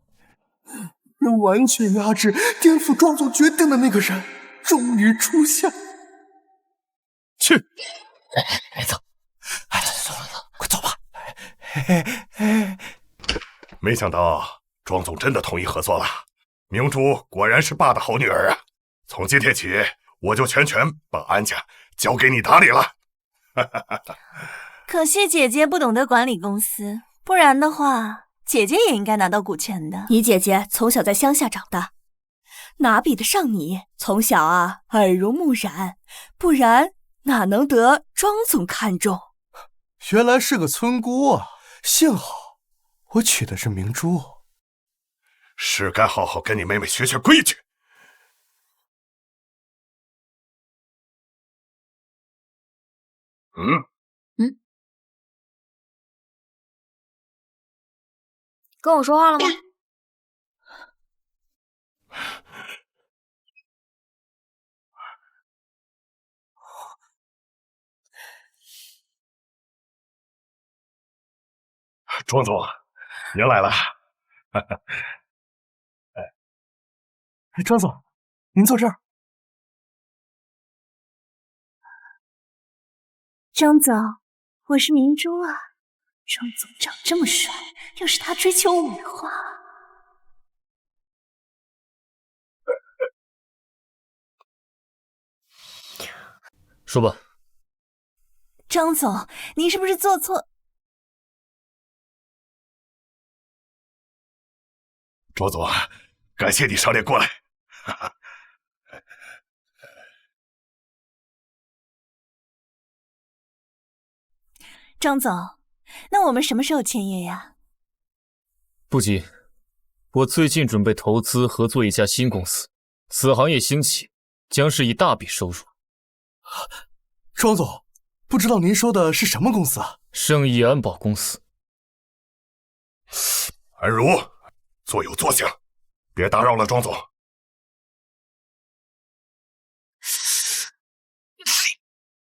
用完全压制、颠覆庄总决定的那个人终于出现。去，走，走，快走吧。没想到庄总真的同意合作了，明珠果然是爸的好女儿啊！从今天起，我就全权把安家交给你打理了。可惜姐姐不懂得管理公司，不然的话，姐姐也应该拿到股权的。你姐姐从小在乡下长大，哪比得上你？从小啊，耳濡目染，不然哪能得庄总看中？原来是个村姑啊！幸好我娶的是明珠，是该好好跟你妹妹学学规矩。跟我说话了吗？庄总，您来了。庄总，您坐这儿。张总，我是明珠啊。庄总长这么帅，要是他追求我的话，说吧。张总，您是不是做错？庄总，感谢你赏脸过来。张总，那我们什么时候签约呀？不急，我最近准备投资合作一家新公司，此行业兴起，将是一大笔收入。庄总，不知道您说的是什么公司啊？圣益安保公司。安如，坐有坐相，别打扰了庄总。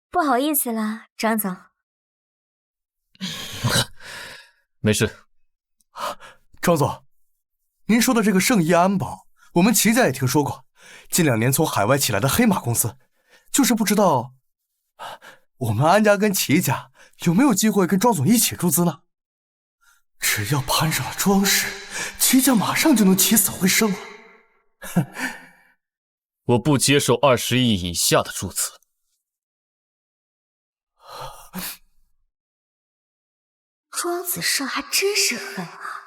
不好意思了，张总。没事。庄总，您说的这个圣益安保，我们齐家也听说过，近2年从海外起来的黑马公司，就是不知道我们安家跟齐家有没有机会跟庄总一起注资呢？只要攀上了庄氏，齐家马上就能起死回生了。我不接受20亿以下的注资。庄子胜还真是狠啊，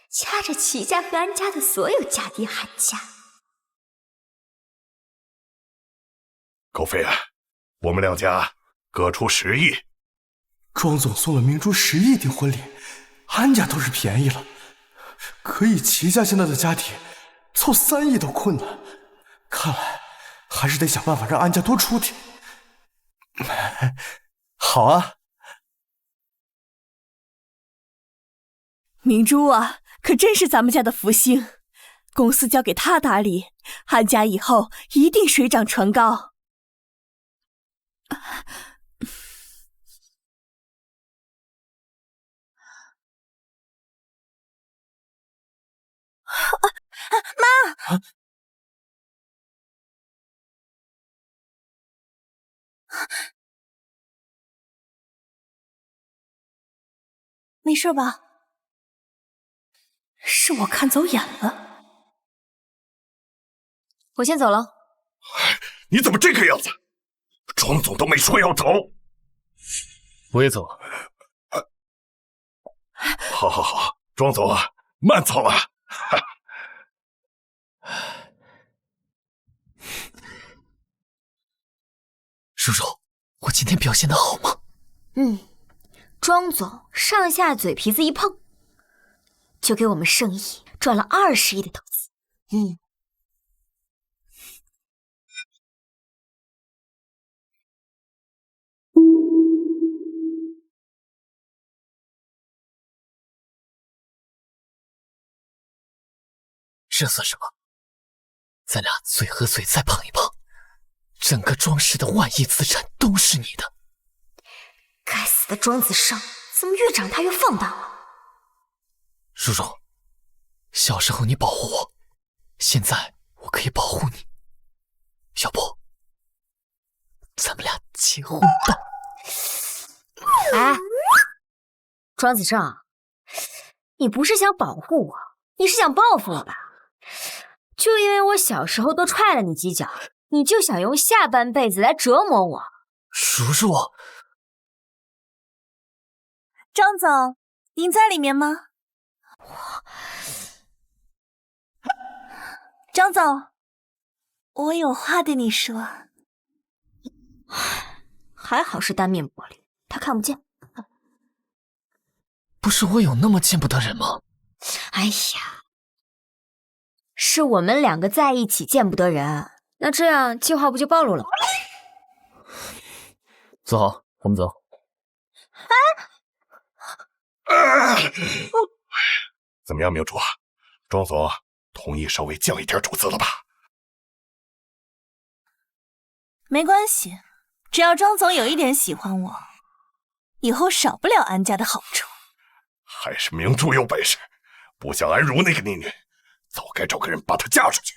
掐着齐家和安家的所有家底喊价。高飞啊，我们2家各出10亿。庄总送了明珠10亿订婚礼，安家倒是便宜了，可以齐家现在的家底凑3亿都困难，看来还是得想办法让安家多出点。好啊。明珠啊，可真是咱们家的福星，公司交给他打理，安家以后一定水涨船高。妈！没事吧？是我看走眼了。我先走了。你怎么这个样子？庄总都没说要走。我也走。好好好，庄总啊，慢走了。叔叔，我今天表现得好吗？庄总上下嘴皮子一碰，就给我们圣益赚了20亿的投资。这算什么？咱俩嘴和嘴再碰一碰，整个庄氏的10000亿资产都是你的。该死的庄子胜，怎么越长大越放荡了？叔叔，小时候你保护我，现在我可以保护你，要不咱们俩结婚吧？哎，庄子胜，你不是想保护我，你是想报复我吧？就因为我小时候多踹了你几脚，你就想用下半辈子来折磨我？叔叔，张总，您在里面吗？张总，我有话对你说。还好是单面玻璃，他看不见。不是我有那么见不得人吗？哎呀，是我们2个在一起见不得人，那这样计划不就暴露了吗？走好，我们走。怎么样，明珠？庄总同意稍微降一点注资了吧？没关系，只要庄总有一点喜欢我，以后少不了安家的好处。还是明珠有本事，不像安如那个逆女，早该找个人把她嫁出去，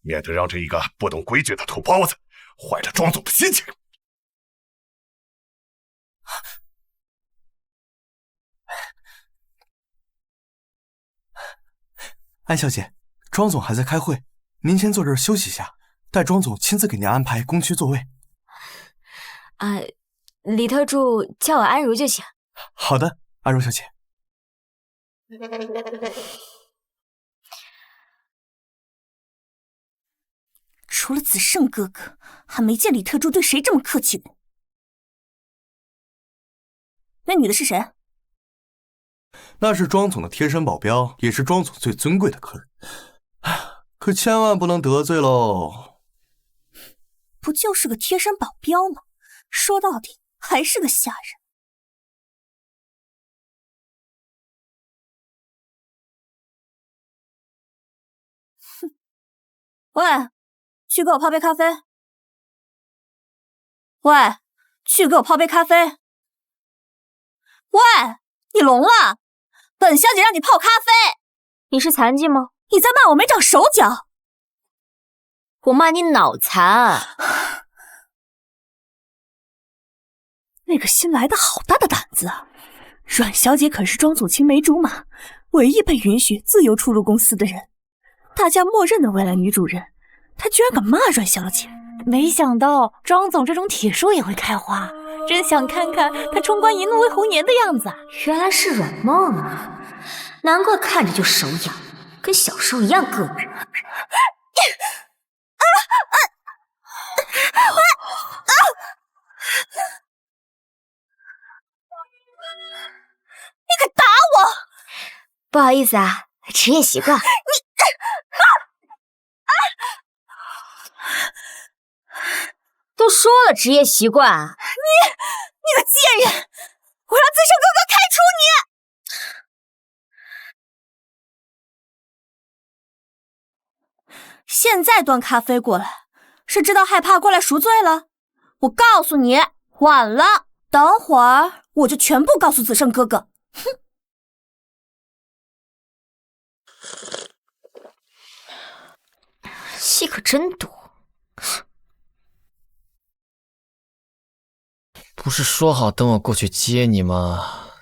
免得让这一个不懂规矩的土包子坏了庄总的心情。安小姐，庄总还在开会，您先坐这儿休息一下，待庄总亲自给您安排公区座位。李特助叫我安如就行。好的，安如小姐。除了子胜哥哥，还没见李特助对谁这么客气过。那女的是谁？那是庄总的贴身保镖，也是庄总最尊贵的客人。可千万不能得罪喽。不就是个贴身保镖吗？说到底还是个下人。哼！喂，去给我泡杯咖啡。喂，去给我泡杯咖啡。喂，你聋了？本小姐让你泡咖啡。你是残疾吗？你在骂我没长手脚。我骂你脑残。那个新来的好大的胆子啊！阮小姐可是庄总青梅竹马，唯一被允许自由出入公司的人，大家默认的未来女主人，她居然敢骂阮小姐！没想到庄总这种铁树也会开花，真想看看他冲冠一怒为红颜的样子啊！原来是阮梦啊，难怪看着就手痒，跟小时候一样咯咯。你敢打我！不好意思啊，职业习惯。都说了职业习惯。你个贱人！我让子胜哥哥开除你！现在端咖啡过来，是知道害怕过来赎罪了？我告诉你，晚了，等会儿我就全部告诉子胜哥哥。哼！戏可真多。不是说好等我过去接你吗？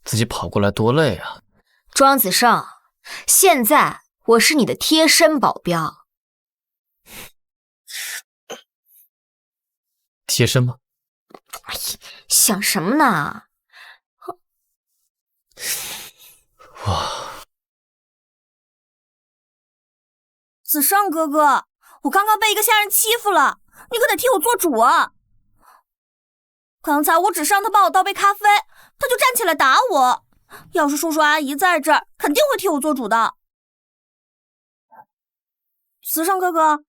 自己跑过来多累啊！庄子胜，现在我是你的贴身保镖。贴身吗？哎呀，想什么呢？哇！子胜哥哥，我刚刚被一个下人欺负了，你可得替我做主啊！刚才我只是让他帮我倒杯咖啡，他就站起来打我。要是叔叔阿姨在这儿，肯定会替我做主的。子胜哥哥，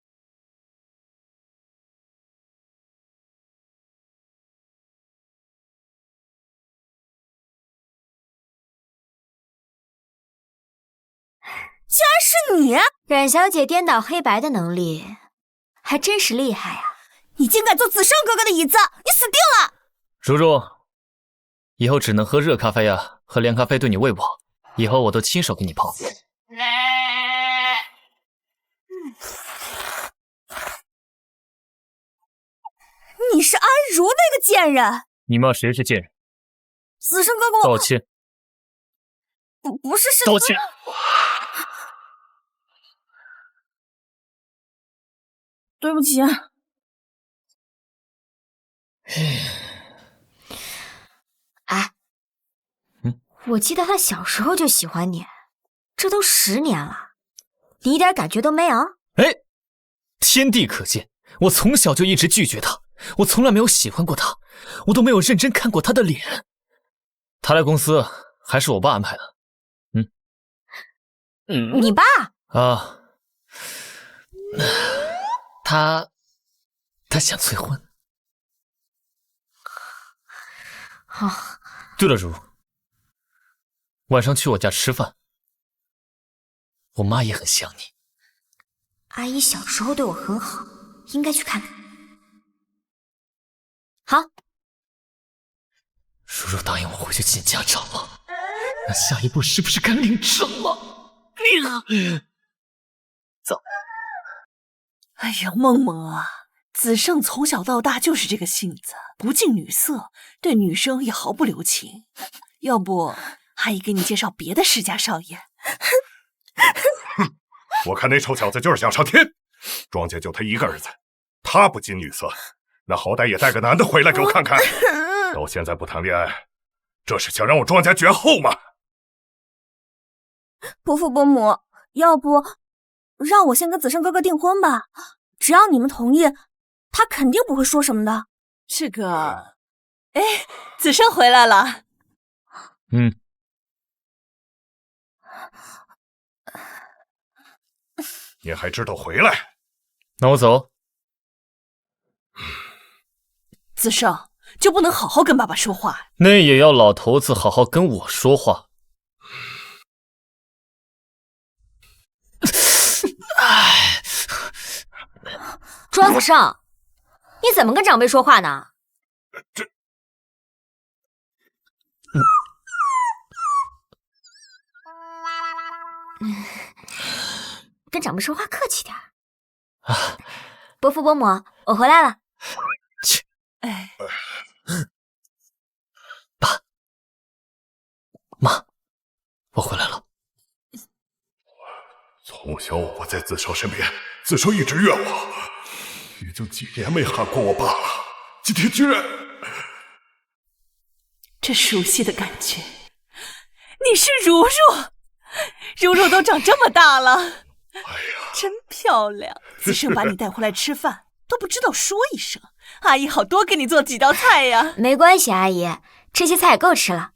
竟然是你！冉小姐颠倒黑白的能力还真是厉害啊！你竟敢坐子胜哥哥的椅子，你死定了！如如，以后只能喝热咖啡啊，喝凉咖啡对你胃不好。以后我都亲手给你泡。你是安如那个贱人！你骂谁是贱人？子胜哥哥，道歉。不是道歉。对不起。哎，我记得他小时候就喜欢你，这都10年了，你一点感觉都没有？哎，天地可见，我从小就一直拒绝他，我从来没有喜欢过他，我都没有认真看过他的脸。他来公司还是我爸安排的。你爸？啊，他想催婚。对了，如，晚上去我家吃饭，我妈也很想你。阿姨小时候对我很好，应该去看看。好，如如答应我回去见家长了，那下一步是不是该领证了？走。哎呀，梦梦啊，子胜从小到大就是这个性子，不近女色，对女生也毫不留情。要不，阿姨给你介绍别的世家少爷。我看那臭小子就是想上天。庄家就他一个儿子，他不近女色，那好歹也带个男的回来给我看看。到现在不谈恋爱，这是想让我庄家绝后吗？伯父伯母，要不让我先跟子胜哥哥订婚吧？只要你们同意，他肯定不会说什么的。这个，哎，子胜回来了。你还知道回来？那我走。子胜就不能好好跟爸爸说话？那也要老头子好好跟我说话。庄子胜，你怎么跟长辈说话呢？跟长辈说话客气点。伯父伯母，我回来了。切！哎，爸妈，我回来了。从小我不在子胜身边，子胜一直怨我，已经几年没喊过我爸了，今天居然……这熟悉的感觉，你是如如，如如都长这么大了，哎呀，真漂亮！子胜把你带回来吃饭，都不知道说一声，阿姨好多给你做几道菜呀。没关系，阿姨，这些菜也够吃了。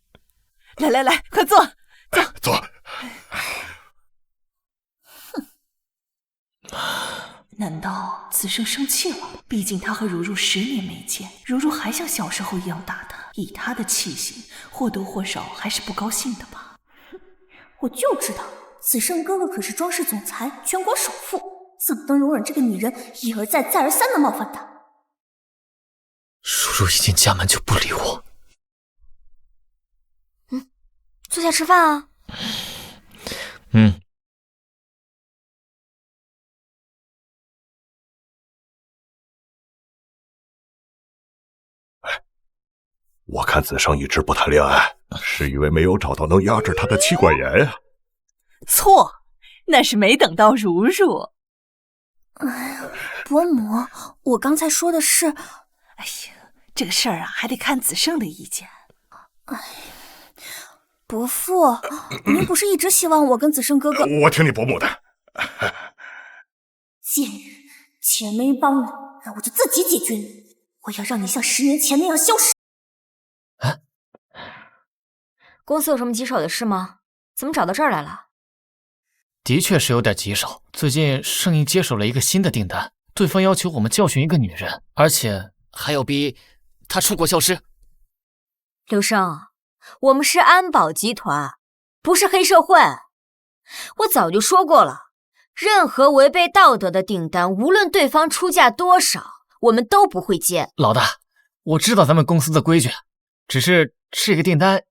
来来来，快坐，坐坐。难道子胜生气了？毕竟他和如如10年没见，如如还像小时候一样打他，以他的气性，或多或少还是不高兴的吧。我就知道，子胜哥哥可是庄氏总裁，全国首富，怎么能容忍这个女人一而再再而三的冒犯他？叔叔一进家门就不理我。坐下吃饭啊。我看子胜一直不谈恋爱，是因为没有找到能压制他的妻管严啊。错，那是没等到如如。哎呀，伯母，我刚才说的是……哎呀，这个事儿啊，还得看子胜的意见。哎，伯父，您不是一直希望我跟子胜哥哥……我听你伯母的。贱人，既然没人帮你，那我就自己解决你。我要让你像10年前那样消失。公司有什么棘手的事吗？怎么找到这儿来了？的确是有点棘手。最近圣印接手了一个新的订单，对方要求我们教训一个女人，而且还要逼她出国消失。刘生，我们是安保集团，不是黑社会。我早就说过了，任何违背道德的订单，无论对方出价多少，我们都不会接。老大，我知道咱们公司的规矩，只是这个订单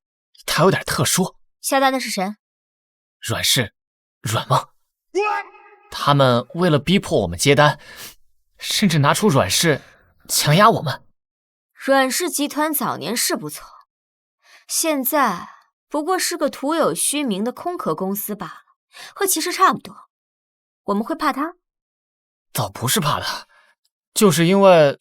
它有点特殊。下单的是谁？阮氏、阮梦，他们为了逼迫我们接单，甚至拿出阮氏强压我们。阮氏集团早年是不错，现在不过是个徒有虚名的空壳公司罢了，和其实差不多。我们会怕他？倒不是怕他，就是因为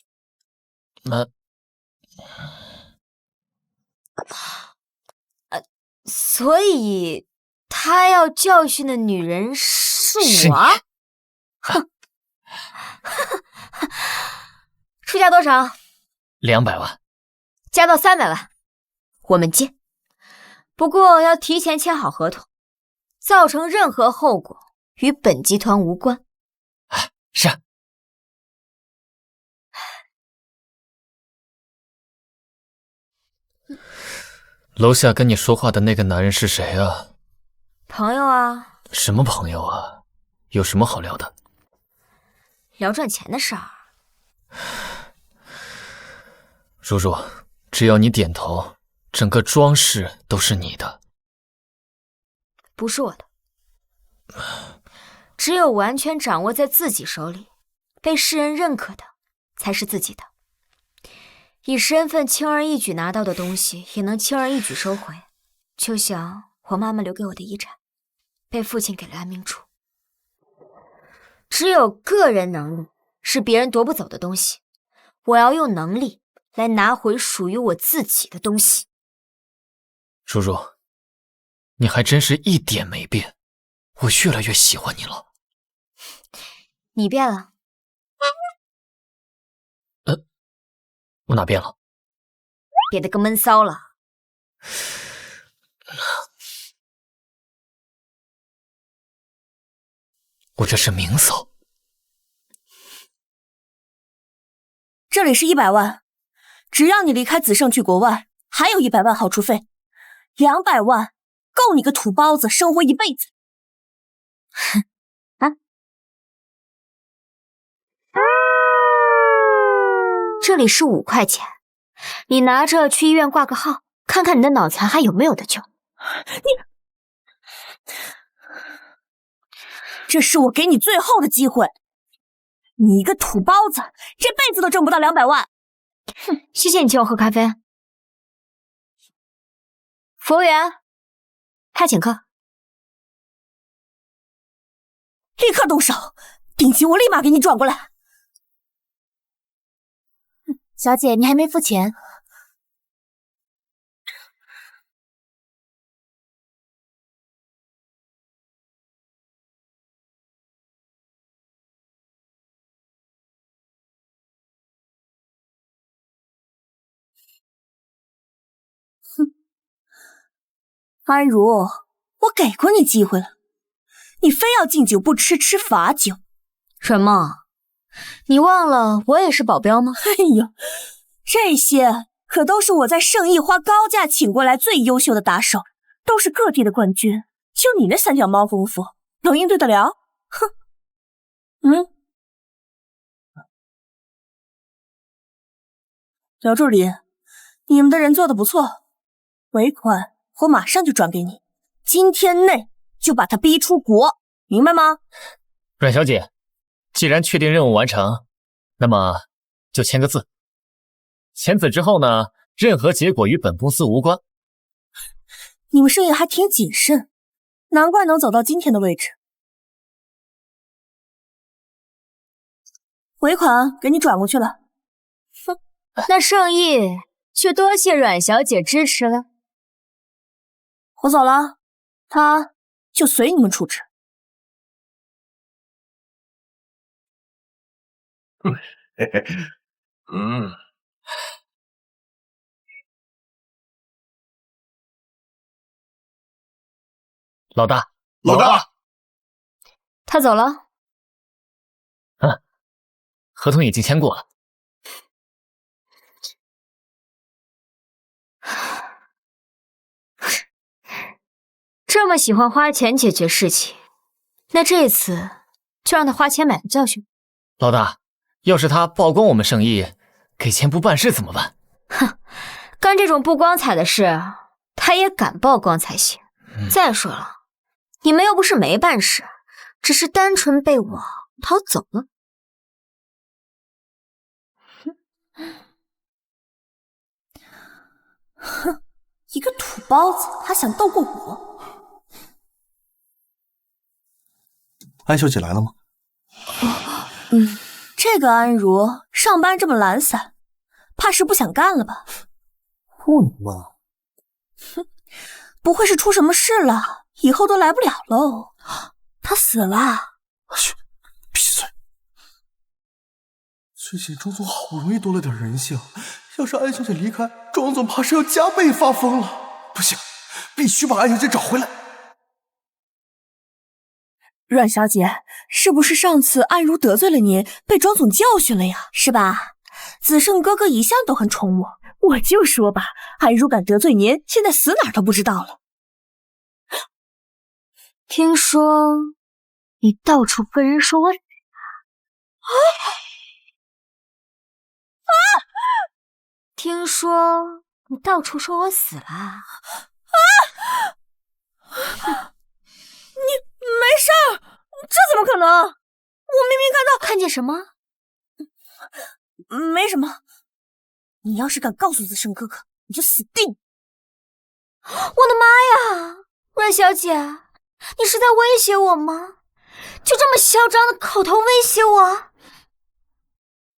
所以他要教训的女人是我？哼！出价多少？200万，加到300万，我们接。不过要提前签好合同，造成任何后果与本集团无关。是。楼下跟你说话的那个男人是谁啊？朋友啊。什么朋友啊？有什么好聊的？聊赚钱的事儿。如如，只要你点头，整个庄氏都是你的。不是我的。只有完全掌握在自己手里，被世人认可的，才是自己的。以身份轻而易举拿到的东西，也能轻而易举收回。就像我妈妈留给我的遗产，被父亲给了安明处。只有个人能力是别人夺不走的东西，我要用能力来拿回属于我自己的东西。如如，你还真是一点没变，我越来越喜欢你了。你变了。我哪变了？变得更闷骚了。我这是明骚。这里是100万，只要你离开紫圣去国外，还有100万好处费，200万够你个土包子生活一辈子。啊！这里是5块钱，你拿着去医院挂个号，看看你的脑残还有没有得救。这是我给你最后的机会，你一个土包子，这辈子都挣不到200万。哼，谢谢你请我喝咖啡。服务员，开请客。立刻动手，定金我立马给你转过来。小姐，你还没付钱。哼，安如，我给过你机会了，你非要敬酒不吃吃罚酒。什么？你忘了我也是保镖吗？哎呦，这些可都是我在圣意花高价请过来最优秀的打手，都是各地的冠军，就你那三脚猫功夫能应对得了？哼！聊助理，你们的人做得不错，尾款我马上就转给你，今天内就把他逼出国，明白吗？阮小姐，既然确定任务完成，那么就签个字。签字之后呢，任何结果与本公司无关。你们生意还挺谨慎，难怪能走到今天的位置。尾款给你转过去了。哼，那盛意就多谢阮小姐支持了。我走了，他就随你们处置。老大，老大，他走了。合同已经签过了。这么喜欢花钱解决事情，那这次就让他花钱买个教训。老大，要是他曝光我们圣意，给钱不办事怎么办？哼，干这种不光彩的事，他也敢曝光才行。再说了，你们又不是没办事，只是单纯被我逃走了。哼，一个土包子还想斗过我？安小姐来了吗？这个安如上班这么懒散，怕是不想干了吧？不能吧？哼，不会是出什么事了，以后都来不了喽？他死了？嘘，闭嘴！最近庄总好不容易多了点人性，要是安小姐离开，庄总怕是要加倍发疯了。不行，必须把安小姐找回来。阮小姐，是不是上次安如得罪了您，被庄总教训了呀？是吧？子胜哥哥一向都很宠我，我就说吧，安如敢得罪您，现在死哪儿都不知道了。听说你到处跟人说我死听说你到处说我死了你没事儿，这怎么可能？我明明看见什么？没什么。你要是敢告诉子胜哥哥，你就死定！我的妈呀，阮小姐，你是在威胁我吗？就这么嚣张的口头威胁我？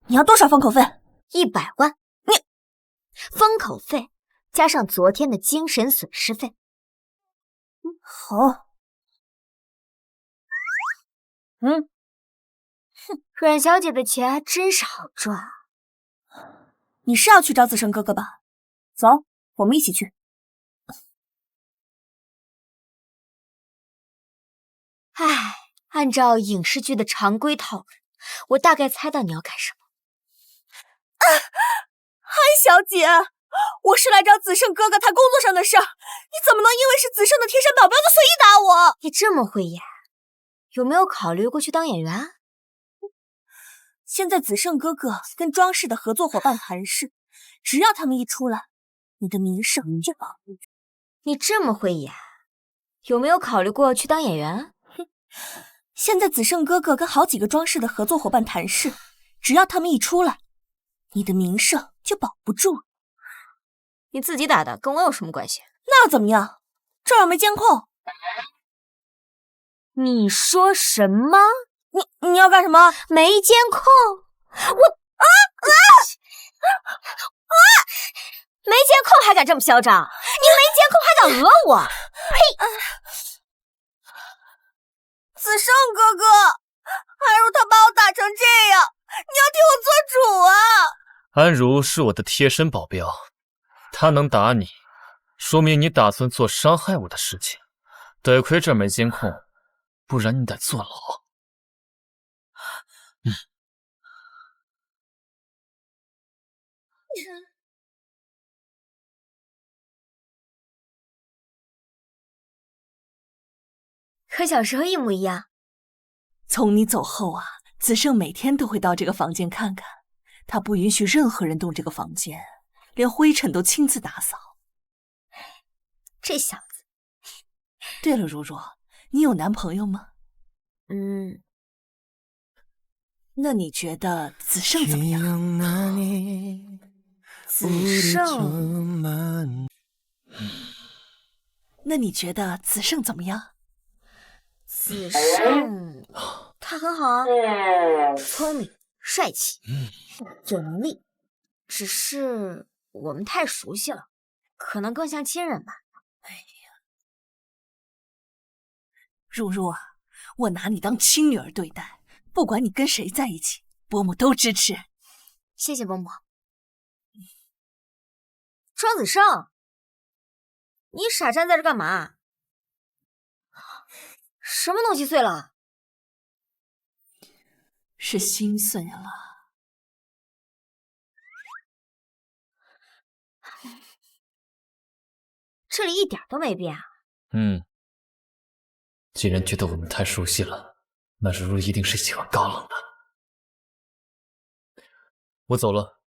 你要多少封口费？100万。你封口费加上昨天的精神损失费。好。哼，阮小姐的钱还真是好赚。你是要去找子胜哥哥吧？走，我们一起去。唉，按照影视剧的常规套路，我大概猜到你要干什么。韩小姐，我是来找子胜哥哥谈工作上的事儿，你怎么能因为是子胜的贴身保镖就随意打我？你这么会演，有没有考虑过去当演员？现在子胜哥哥跟庄氏的合作伙伴谈事，只要他们一出来，你的名声就保不住。你这么会演，有没有考虑过去当演员？现在子胜哥哥跟好几个庄氏的合作伙伴谈事，只要他们一出来，你的名声就保不住。你自己打的，跟我有什么关系？那又怎么样？这儿又没监控。你说什么？你要干什么？没监控？没监控还敢这么嚣张？你没监控还敢讹我？呸！子胜哥哥，安如他把我打成这样，你要替我做主啊！安如是我的贴身保镖，他能打你，说明你打算做伤害我的事情。得亏这儿没监控，不然你得坐牢。和小时候一模一样。从你走后啊，子胜每天都会到这个房间看看，他不允许任何人动这个房间，连灰尘都亲自打扫。这小子。对了，如如，你有男朋友吗？那你觉得子胜怎么样？子胜。那你觉得子胜怎么样？子胜，他很好啊，聪明、帅气，有能力。只是我们太熟悉了，可能更像亲人吧。哎呀，如如啊，我拿你当亲女儿对待，不管你跟谁在一起，伯母都支持。谢谢伯母。庄子胜，你傻站在这干嘛？什么东西碎了？是心碎了。这里一点都没变啊。既然觉得我们太熟悉了，那如如一定是喜欢高冷的。我走了。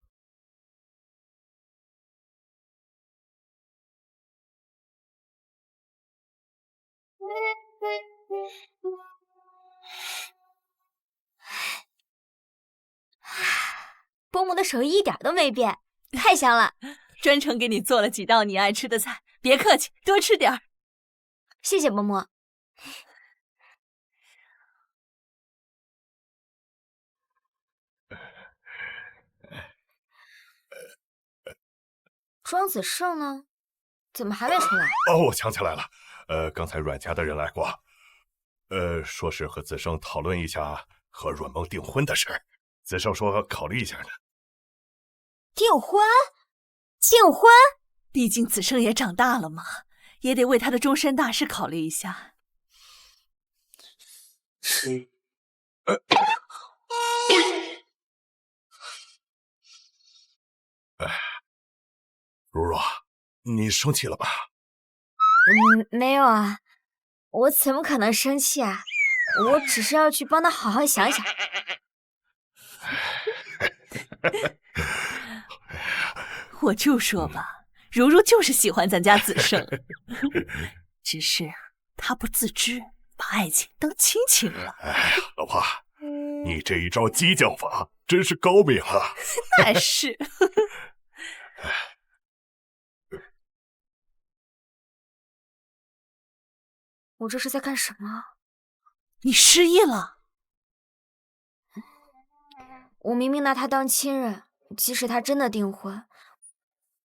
伯母的手艺一点都没变，太香了。专程给你做了几道你爱吃的菜，别客气，多吃点儿。谢谢伯母。庄子胜呢？怎么还没出来？哦，我想起来了，刚才阮家的人来过，说是和子胜讨论一下和阮梦订婚的事儿。子胜说考虑一下呢。订婚？订婚？毕竟子胜也长大了嘛，也得为他的终身大事考虑一下。如如，你生气了吧？没有啊，我怎么可能生气啊？我只是要去帮他好好想想。我就说吧，如如就是喜欢咱家子胜，只是他不自知，把爱情当亲情了。哎呀，老婆，你这一招激将法真是高明啊！那是。我这是在干什么？你失忆了？我明明拿他当亲人，即使他真的订婚，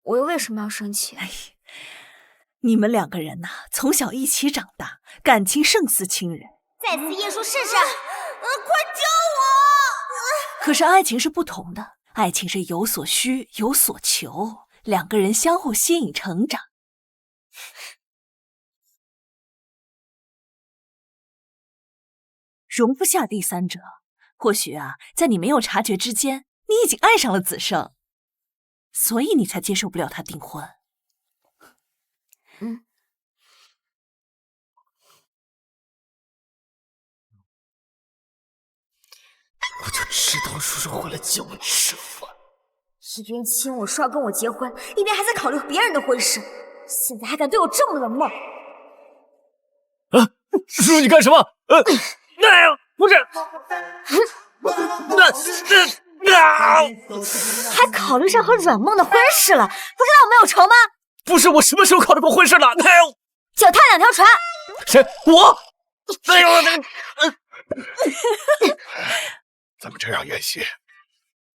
我又为什么要生气？你们2个人呐，从小一起长大，感情胜似亲人。再次验书试试！快救我！可是爱情是不同的，爱情是有所需，有所求，2个人相互吸引成长。容不下第三者。或许啊，在你没有察觉之间，你已经爱上了子胜，所以你才接受不了他订婚。我就知道叔叔会来叫我吃饭。一边亲我说要跟我结婚，一边还在考虑别人的婚事，现在还敢对我这么冷漠。叔叔你干什么？不是，还考虑上和阮梦的婚事了，不知道我们有仇吗？不是，我什么时候考虑过婚事了？脚踏2条船。谁？我？咱们这样演戏，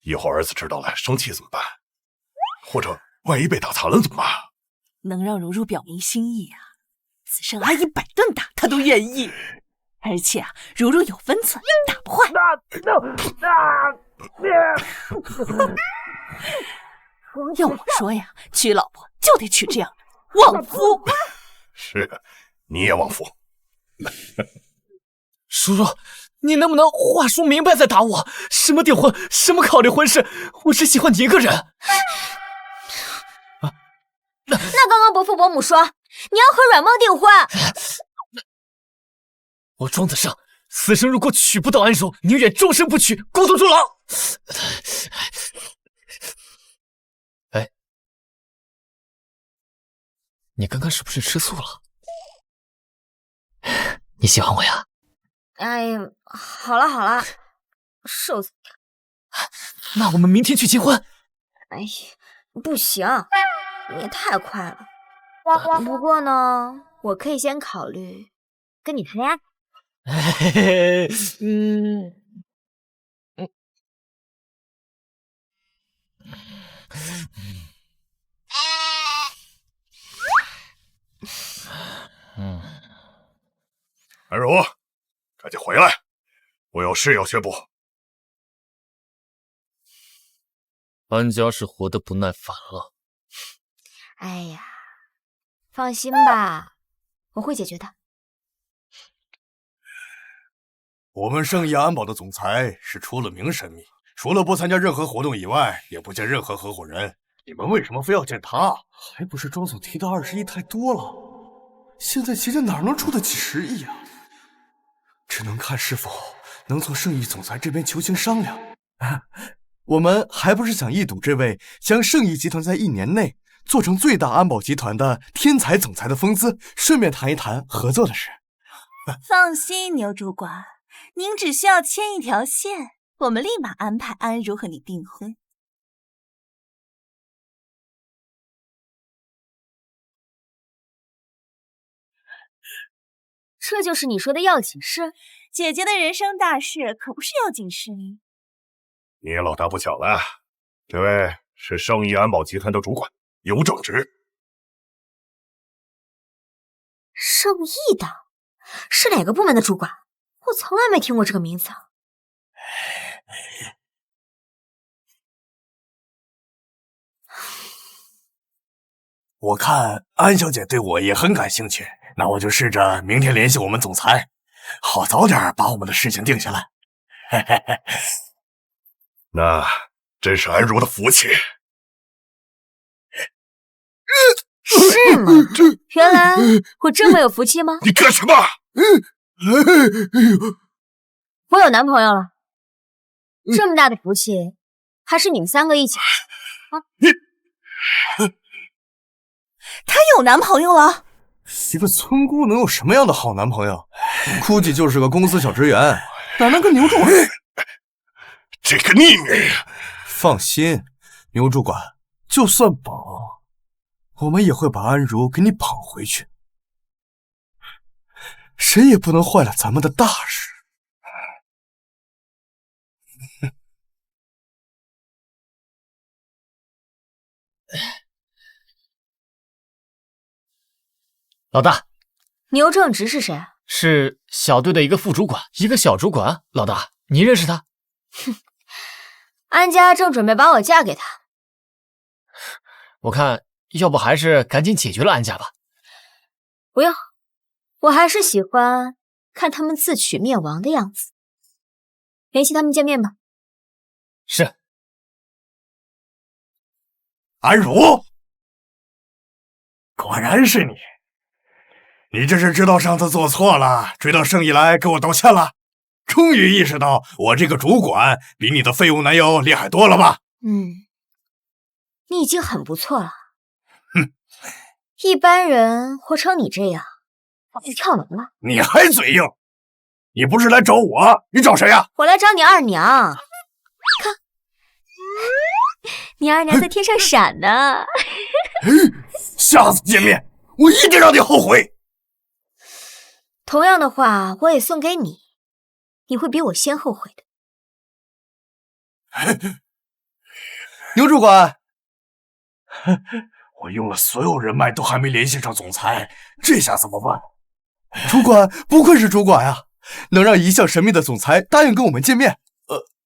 以后儿子知道了生气怎么办？或者万一被打残了怎么办？能让如如表明心意啊，子胜阿姨100顿打他都愿意。而且啊，如如有分寸，打不坏。要我说呀，娶老婆就得娶这样的旺夫。是，你也旺夫。叔叔，你能不能话说明白再打我？什么订婚，什么考虑婚事，我只喜欢你一个人。那刚刚伯父伯母说你要和阮梦订婚。我庄子胜，此生如果娶不到安柔，宁愿终身不娶，孤独终老。哎，你刚刚是不是吃醋了？你喜欢我呀？哎呀，好了好了，瘦子。那我们明天去结婚。哎呀，不行，你也太快了。不过呢，我可以先考虑跟你谈恋爱。安柔，赶紧回来，我有事要宣布。安家是活得不耐烦了。哎呀，放心吧，我会解决的。我们圣义安保的总裁是出了名神秘，除了不参加任何活动以外，也不见任何合伙人。你们为什么非要见他？还不是庄总提的20亿太多了，现在齐家哪能出得起10亿啊？只能看是否能从圣义总裁这边求情商量。我们还不是想一睹这位将圣义集团在1年内做成最大安保集团的天才总裁的风姿，顺便谈一谈合作的事。放心，牛主管。您只需要牵一条线，我们立马安排安如和你订婚。这就是你说的要紧事？姐姐的人生大事可不是要紧事。你也老大不小了，这位是圣义安保集团的主管，有正职。圣义的是哪个部门的主管？我从来没听过这个名字。我看安小姐对我也很感兴趣，那我就试着明天联系我们总裁，好早点把我们的事情定下来。那真是安如的福气。是吗？原来我这么有福气吗？你干什么？我有男朋友了，这么大的福气，还是你们3个一起啊？她有男朋友了？一个村姑能有什么样的好男朋友？估计就是个公司小职员，哪能跟牛主管？这个逆女！放心，牛主管，就算绑，我们也会把安如给你绑回去。谁也不能坏了咱们的大事。老大，牛正直是谁？是小队的一个副主管，一个小主管。老大，你认识他？哼，安家正准备把我嫁给他。我看，要不还是赶紧解决了安家吧。不用，我还是喜欢看他们自取灭亡的样子。联系他们见面吧。是。安如，果然是你。你这是知道上次做错了，追到胜义来给我道歉了？终于意识到我这个主管比你的废物男友厉害多了吧？你已经很不错了。哼，一般人活成你这样，早就跳楼了。你还嘴硬？你不是来找我，你找谁呀？我来找你二娘。看，你二娘在天上闪呢。下次见面，我一定让你后悔。同样的话，我也送给你，你会比我先后悔的。牛主管，我用了所有人脉都还没联系上总裁，这下怎么办？主管不愧是主管啊，能让一向神秘的总裁答应跟我们见面。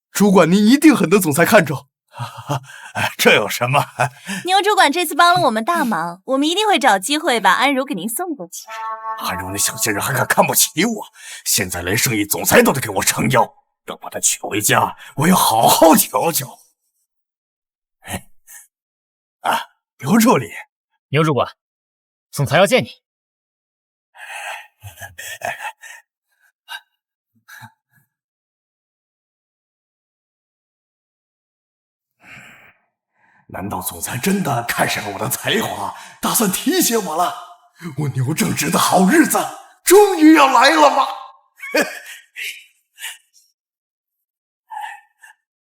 主管您一定很得总裁看重。这有什么？牛主管这次帮了我们大忙，我们一定会找机会把安如给您送过去。安如那小贱人还敢看不起我，现在连胜义总裁都得给我撑腰，等把她娶回家，我要好好瞧瞧。刘助理，牛主管，总裁要见你。难道总裁真的看上了我的才华，打算提携我了？我牛正直的好日子终于要来了吗？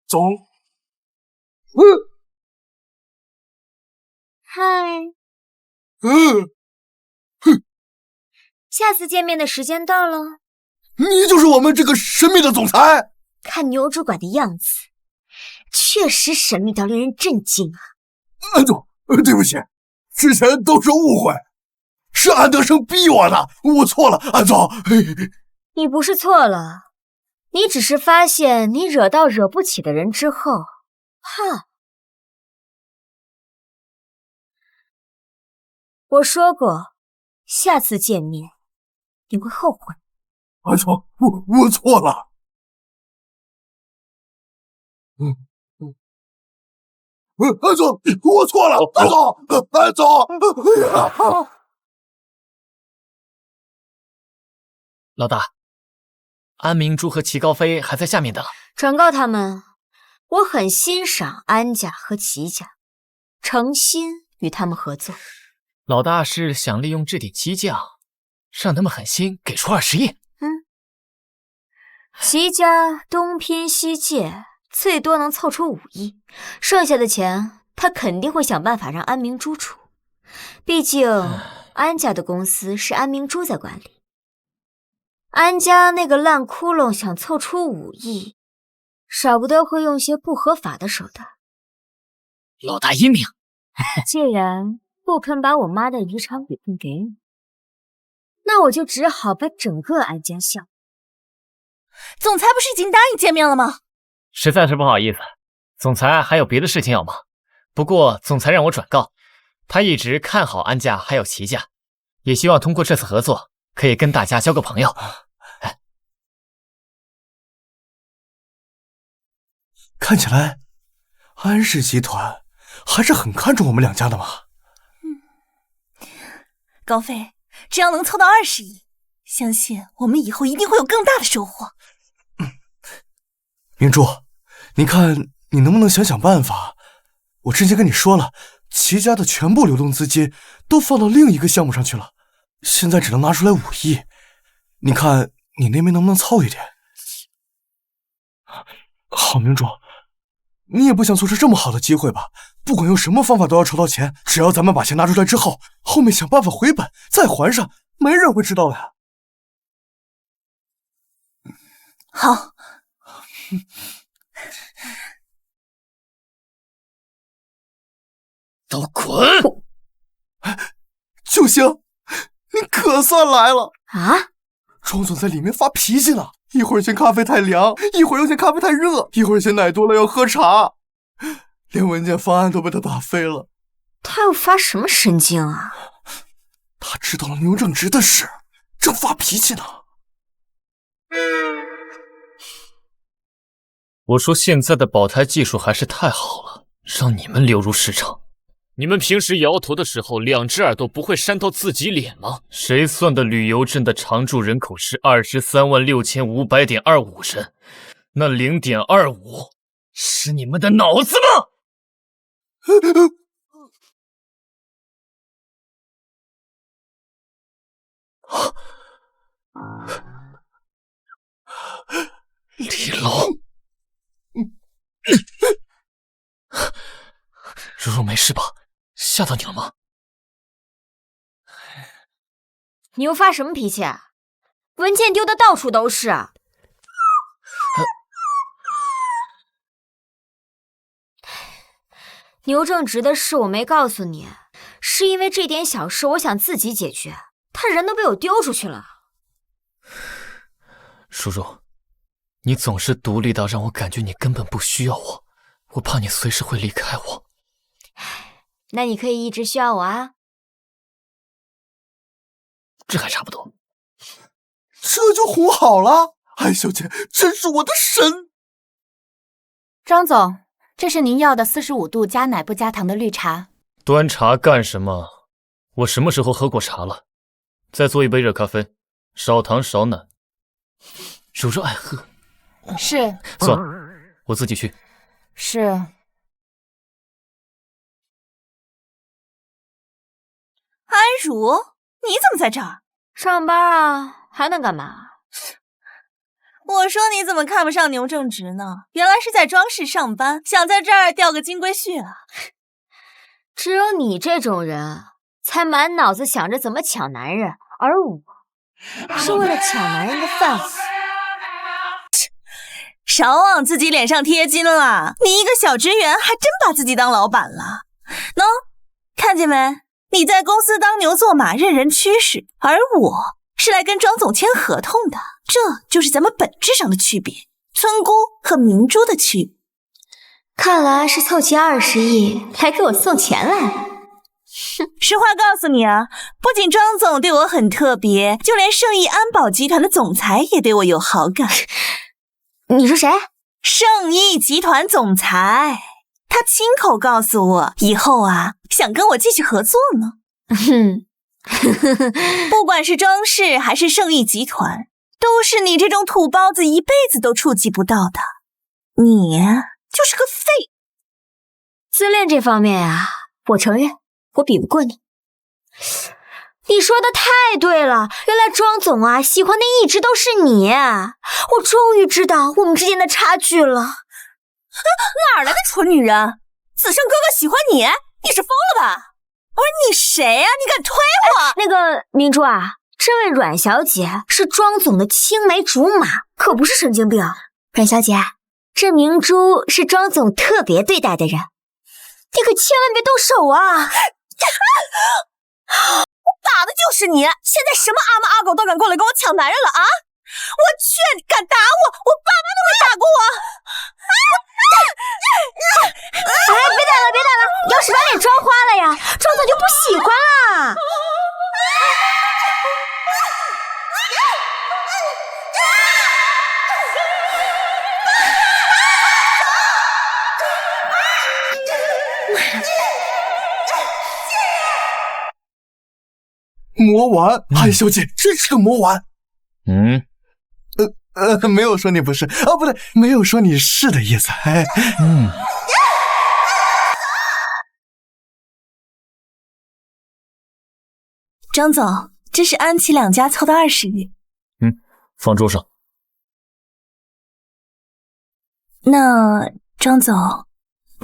总，嗨，下次见面的时间到了。你就是我们这个神秘的总裁？看牛主管的样子，确实神秘到令人震惊啊！安总，对不起，之前都是误会，是安德生逼我的，我错了，安总。你不是错了，你只是发现你惹到惹不起的人之后，怕。我说过，下次见面你会后悔。安总，我错了。安总，我错了，安总，安总。老大，安明珠和齐高飞还在下面等。转告他们，我很欣赏安家和齐家，诚心与他们合作。老大是想利用这点激将，让他们狠心给出20亿。齐家东拼西借，最多能凑出5亿，剩下的钱他肯定会想办法让安明珠出。毕竟安家的公司是安明珠在管理，安家那个烂窟窿想凑出5亿，少不得会用些不合法的手段。老大英明。既然不肯把我妈的遗产股份给你，那我就只好把整个安家笑。总裁不是已经答应见面了吗？实在是不好意思，总裁还有别的事情要忙。不过总裁让我转告，他一直看好安家还有齐家，也希望通过这次合作可以跟大家交个朋友。看起来安氏集团还是很看重我们两家的嘛。高飞，只要能凑到20亿，相信我们以后一定会有更大的收获。明珠，你看你能不能想想办法？我之前跟你说了，齐家的全部流动资金都放到另一个项目上去了，现在只能拿出来5亿。你看你那边能不能凑一点？好，明珠，你也不想错失这么好的机会吧？不管用什么方法都要筹到钱，只要咱们把钱拿出来之后，后面想办法回本再还上，没人会知道的呀。好。都滚！九星，你可算来了啊！庄总在里面发脾气呢，一会儿嫌咖啡太凉，一会儿又嫌咖啡太热，一会儿嫌奶多了要喝茶，连文件方案都被他打飞了。他又发什么神经啊？他知道了牛正直的事，正发脾气呢。我说现在的保胎技术还是太好了，让你们流入市场。你们平时摇头的时候，2只耳朵不会扇到自己脸吗？谁算的旅游镇的常住人口是236500.25人？那0.25是你们的脑子吗？李龙，如若没事吧？吓到你了吗？你又发什么脾气啊？文件丢的到处都是。牛正直的事我没告诉你，是因为这点小事我想自己解决，他人都被我丢出去了。叔叔，你总是独立到让我感觉你根本不需要我，我怕你随时会离开我。那你可以一直需要我啊。这还差不多。这就哄好了，安小姐真是我的神。张总，这是您要的45度加奶不加糖的绿茶。端茶干什么？我什么时候喝过茶了？再做一杯热咖啡，少糖少奶。柔柔爱喝。是。算了，我自己去。是。安如，你怎么在这儿？上班啊，还能干嘛？我说你怎么看不上牛正直呢？原来是在装饰上班，想在这儿钓个金龟婿啊！只有你这种人，才满脑子想着怎么抢男人，而我是为了抢男人的饭碗。少往自己脸上贴金了，你一个小职员还真把自己当老板了。喏，看见没？你在公司当牛做马，任人驱使，而我是来跟庄总签合同的，这就是咱们本质上的区别，村姑和明珠的区别。看来是凑齐20亿来给我送钱来了。实话告诉你啊，不仅庄总对我很特别，就连圣益安保集团的总裁也对我有好感。你说谁？圣益集团总裁，他亲口告诉我，以后啊，想跟我继续合作呢。不管是庄氏还是圣益集团，都是你这种土包子一辈子都触及不到的。你就是个废。自恋这方面啊，我承认我比不过你。你说的太对了，原来庄总啊喜欢的一直都是你，我终于知道我们之间的差距了。哪来的蠢女人？子胜哥哥喜欢你？你是疯了吧？我说你谁呀？你敢推我？那个明珠啊，这位阮小姐是庄总的青梅竹马，可不是神经病。阮小姐，这明珠是庄总特别对待的人，你可千万别动手啊！我打的就是你，现在什么阿猫阿狗都敢过来跟我抢男人了啊！我去，你敢打我，我爸妈都没打过我！哎，别打了，别打了！要是把脸装花了呀，庄总就不喜欢了。魔丸，安小姐真是个魔丸。没有说你不是，不对，没有说你是的意思。张总，这是安琪两家凑的20亿。放桌上。那张总，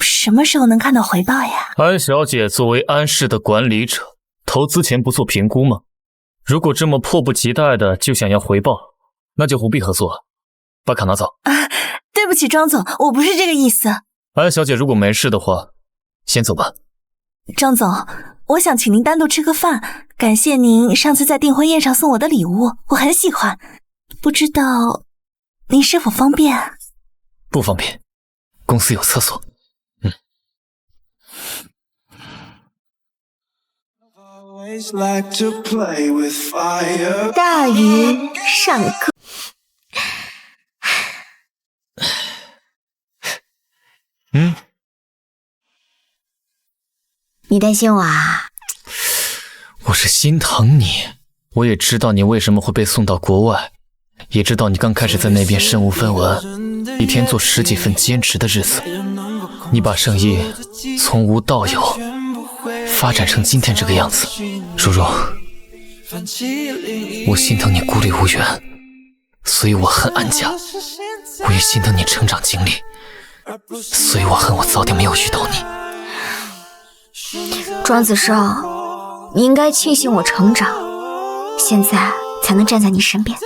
什么时候能看到回报呀？安小姐作为安氏的管理者，投资前不做评估吗？如果这么迫不及待的就想要回报，那就不必合作，把卡拿走。对对不起，庄总，我不是这个意思。安小姐如果没事的话，先走吧。庄总，我想请您单独吃个饭，感谢您上次在订婚宴上送我的礼物，我很喜欢。不知道您是否方便？不方便，公司有厕所。大鱼上课。你担心我啊？我是心疼你，我也知道你为什么会被送到国外，也知道你刚开始在那边身无分文，一天做10几份兼职的日子，你把生意从无到有，发展成今天这个样子。如如，我心疼你孤立无援，所以我恨安家，我也心疼你成长经历，所以我恨我早点没有遇到你。庄子胜，你应该庆幸我成长，现在才能站在你身边。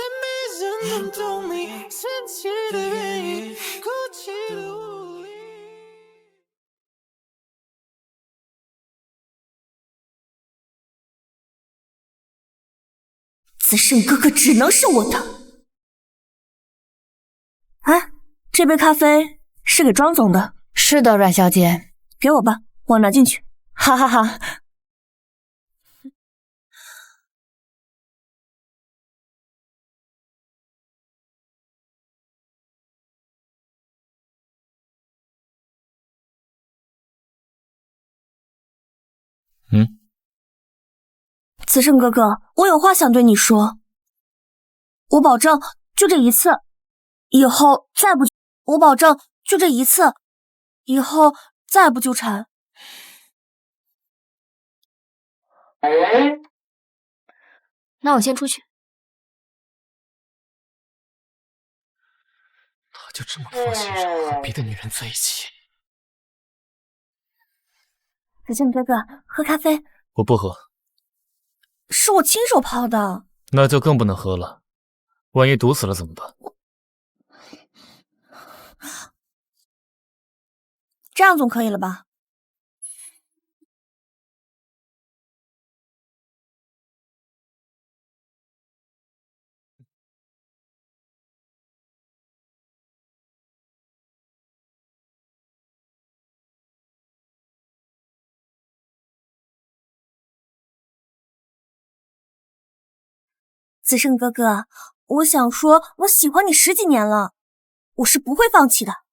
子胜哥哥只能是我的。哎，这杯咖啡是给庄总的。是的，阮小姐，给我吧，我拿进去。哈哈哈。子胜哥哥，我有话想对你说。我保证，就这一次，以后再不，我保证就这一次，以后再不纠缠。那我先出去。他就这么放心上和别的女人在一起？子胜哥哥，喝咖啡。我不喝。是我亲手泡的。那就更不能喝了，万一毒死了怎么办？这样总可以了吧？子胜哥哥，我想说，我喜欢你10几年了，我是不会放弃的。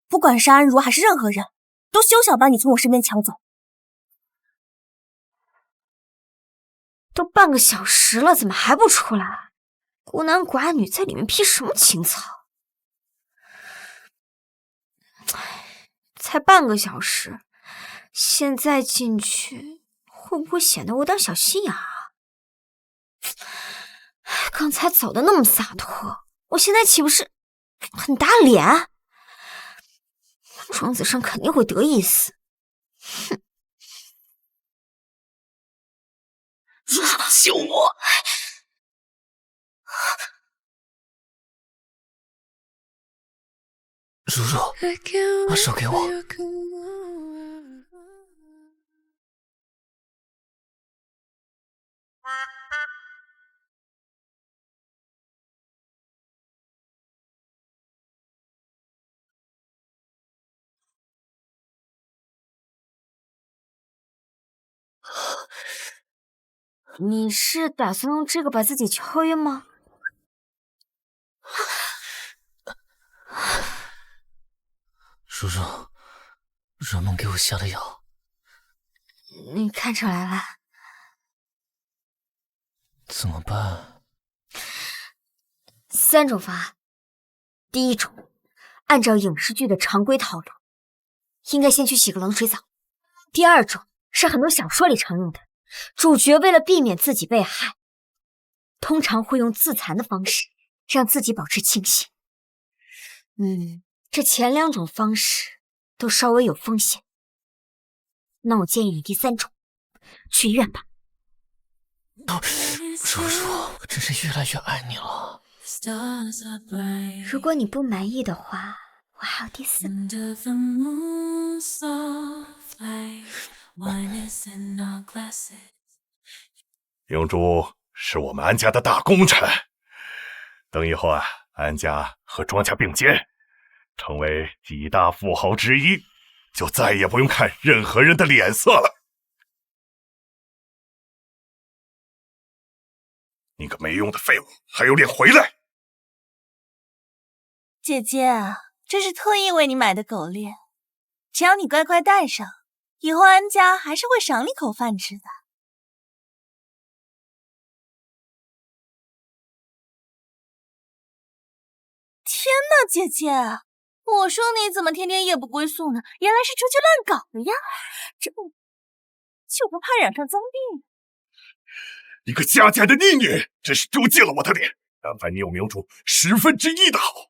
不管是安如还是任何人，都休想把你从我身边抢走。都半个小时了，怎么还不出来？孤男寡女在里面披什么情操？才半个小时，现在进去会不会显得我有点小心眼啊？刚才走的那么洒脱，我现在岂不是很打脸？庄子胜肯定会得意死。哼！救我！如如，把手给我。你是打算用这个把自己敲晕吗？如如，阮梦给我下的药，你看出来了？怎么办？3种方案。第一种，按照影视剧的常规套路，应该先去洗个冷水澡。第二种是很多小说里常用的，主角为了避免自己被害，通常会用自残的方式让自己保持清醒。这前2种方式都稍微有风险。那我建议你第3种，去医院吧。如如，我真是越来越爱你了。如果你不满意的话，我还有第4个。明珠是我们安家的大功臣，等以后啊，安家和庄家并肩，成为几大富豪之一，就再也不用看任何人的脸色了。你个没用的废物，还有脸回来？姐姐啊，这是特意为你买的狗链，只要你乖乖戴上，以后安家还是会赏你口饭吃的。天哪，姐姐，我说你怎么天天夜不归宿呢？原来是出去乱搞的呀！这就不怕染上脏病？一个下贱的逆女，真是丢尽了我的脸。但凡你有明珠1/10的好，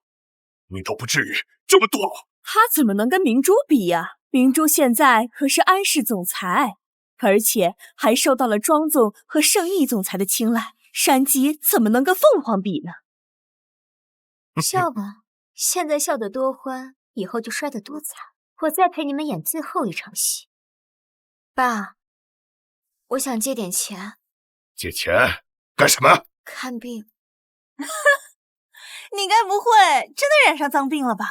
你都不至于这么堕落。他怎么能跟明珠比呀？明珠现在可是安氏总裁，而且还受到了庄总和盛义总裁的青睐，山鸡怎么能跟凤凰比呢？笑吧，现在笑得多欢，以后就摔得多惨。我再陪你们演最后一场戏。爸，我想借点钱。借钱干什么？看病。你该不会真的染上脏病了吧？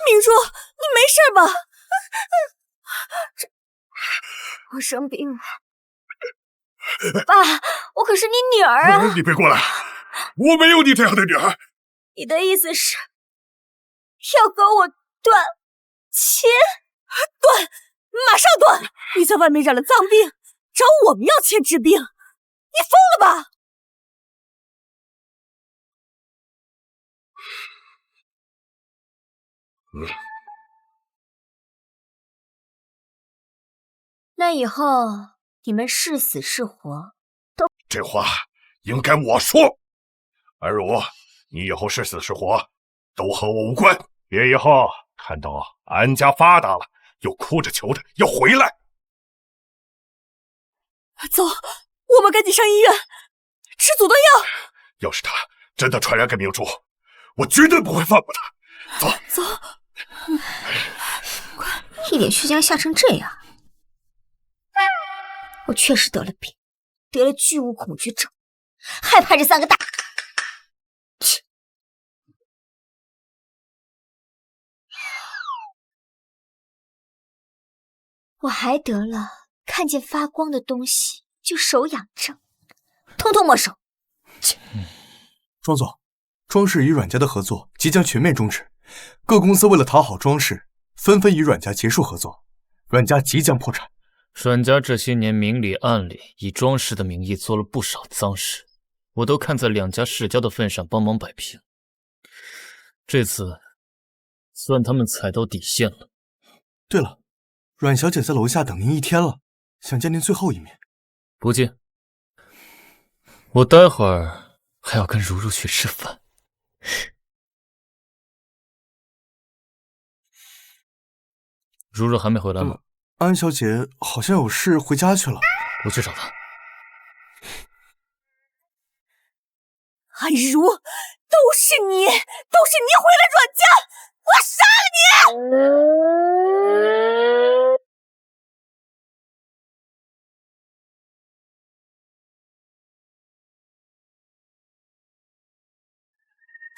明珠，你没事吧？我生病了。爸，我可是你女儿啊！你别过来，我没有你这样的女儿。你的意思是要和我断亲？断，马上断！你在外面染了脏病，找我们要钱治病，你疯了吧？那以后你们是死是活都……这话应该我说。安如，你以后是死是活都和我无关，别以后看到安家发达了，又哭着求着要回来。走，我们赶紧上医院吃阻断药。要是他真的传染给明珠，我绝对不会放过他。走走，一脸虚将吓成这样。我确实得了病，得了巨物恐惧症，害怕这3个大。我还得了看见发光的东西就手痒症，通通没收。庄总，庄氏与阮家的合作即将全面终止，各公司为了讨好庄氏，纷纷与阮家结束合作，阮家即将破产。阮家这些年明里暗里以庄氏的名义做了不少脏事，我都看在2家世交的份上帮忙摆平。这次算他们踩到底线了。对了，阮小姐在楼下等您1天了，想见您最后一面。不见，我待会儿还要跟如如去吃饭。如如还没回来吗？安小姐好像有事回家去了，我去找她。安如，都是你回了阮家，我要杀了你！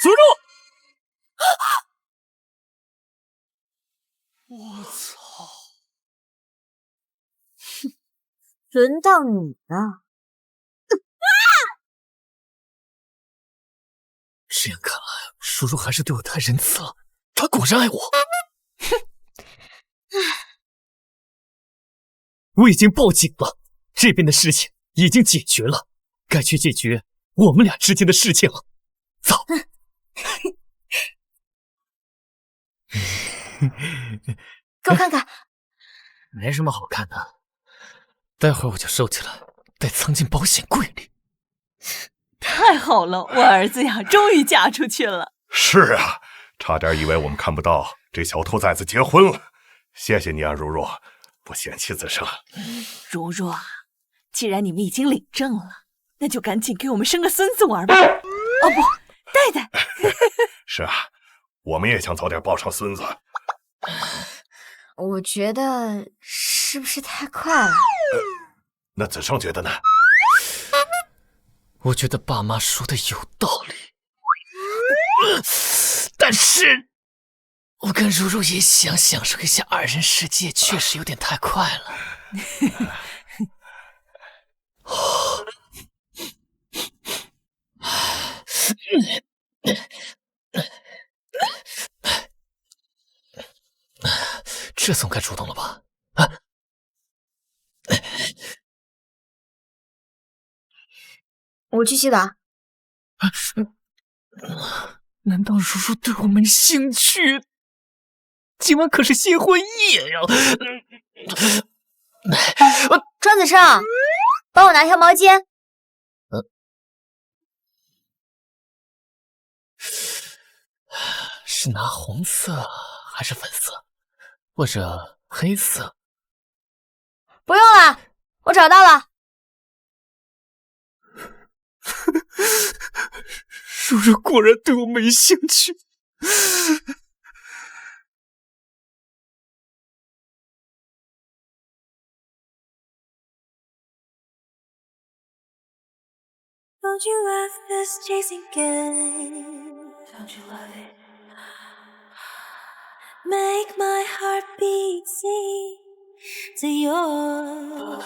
苏若，我操！轮到你了。这样看来，叔叔还是对我太仁慈了。他果然爱我。我已经报警了，这边的事情已经解决了，该去解决我们俩之间的事情了。走。给我看看。没什么好看的，待会儿我就收起来，再藏进保险柜里。太好了，我儿子呀，终于嫁出去了。是啊，差点以为我们看不到这小兔崽子结婚了。谢谢你啊，如如，不嫌弃自胜。如若啊，既然你们已经领证了，那就赶紧给我们生个孙子玩吧。哦不，戴戴。是啊，我们也想早点抱上孙子。我觉得是不是太快了？那子胜觉得呢？我觉得爸妈说的有道理，但是我跟如如也想享受一下二人世界，确实有点太快了。这总该主动了吧？啊！我去洗澡。难道如如对我没兴趣？今晚可是新婚夜呀！庄子胜，帮我拿条毛巾。是拿红色还是粉色，或者黑色？不用了，我找到了。如如果然对我没兴趣。Don't you love this chasing game? Don't you love it? Make my heart beat sing to yours.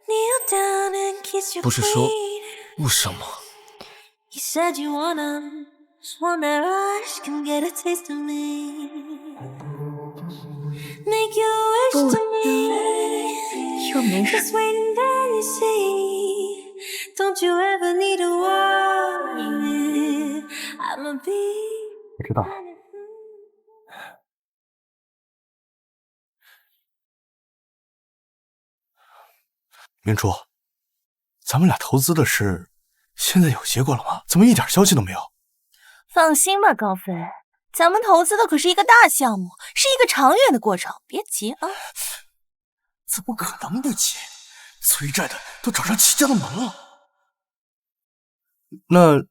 Kneel down and kiss your 不是说 queen. 为什么？ You said you want 'em, just one that rush can get a taste of me. Make you wish to me. 又没事。 Just wait and then you see. Don't you ever need to worry. I'ma be. 我知道。明珠，咱们俩投资的事，现在有结果了吗？怎么一点消息都没有？放心吧，高飞，咱们投资的可是一个大项目，是一个长远的过程，别急啊。怎么可能不急？催债的都找上齐家的门了。那，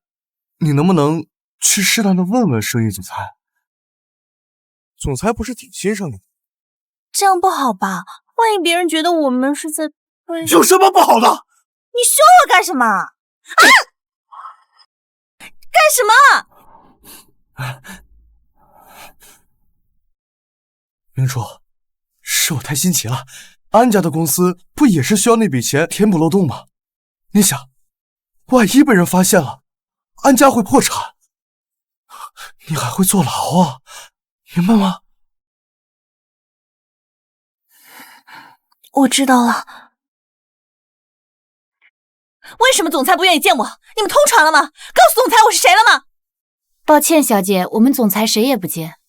你能不能去适当的问问生意总裁？总裁不是挺欣赏你的？这样不好吧？万一别人觉得我们是在对……有什么不好的？你凶我干什么？啊！干什么？明珠，是我太心急了。安家的公司不也是需要那笔钱填补漏洞吗？你想，万一被人发现了，安家会破产，你还会坐牢啊，明白吗？我知道了。为什么总裁不愿意见我？你们通传了吗？告诉总裁我是谁了吗？抱歉，小姐，我们总裁谁也不见。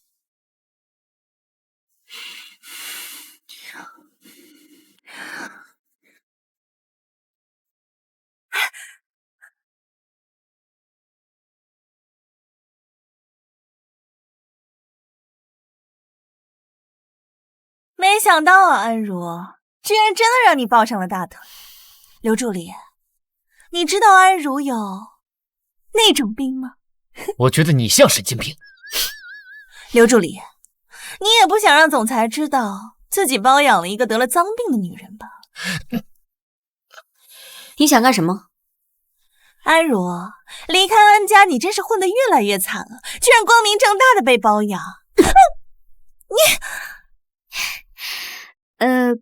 没想到啊，安如，居然真的让你抱上了大腿。刘助理，你知道安如有那种病吗？我觉得你像神经病。刘助理，你也不想让总裁知道自己包养了一个得了脏病的女人吧？你想干什么？安如，离开安家，你真是混得越来越惨了，居然光明正大的被包养。你。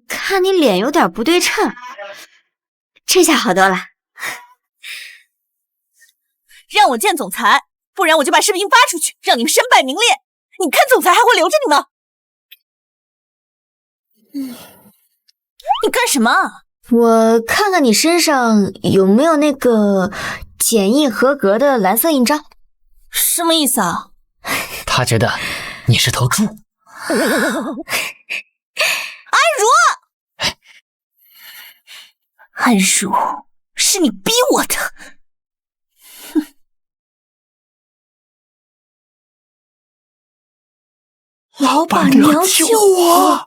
看你脸有点不对称，这下好多了。让我见总裁，不然我就把视频发出去，让你们身败名裂。你看总裁还会留着你吗？你干什么？我看看你身上有没有那个检疫合格的蓝色印章。什么意思啊？他觉得你是头猪。安如，是你逼我的。老板娘救我！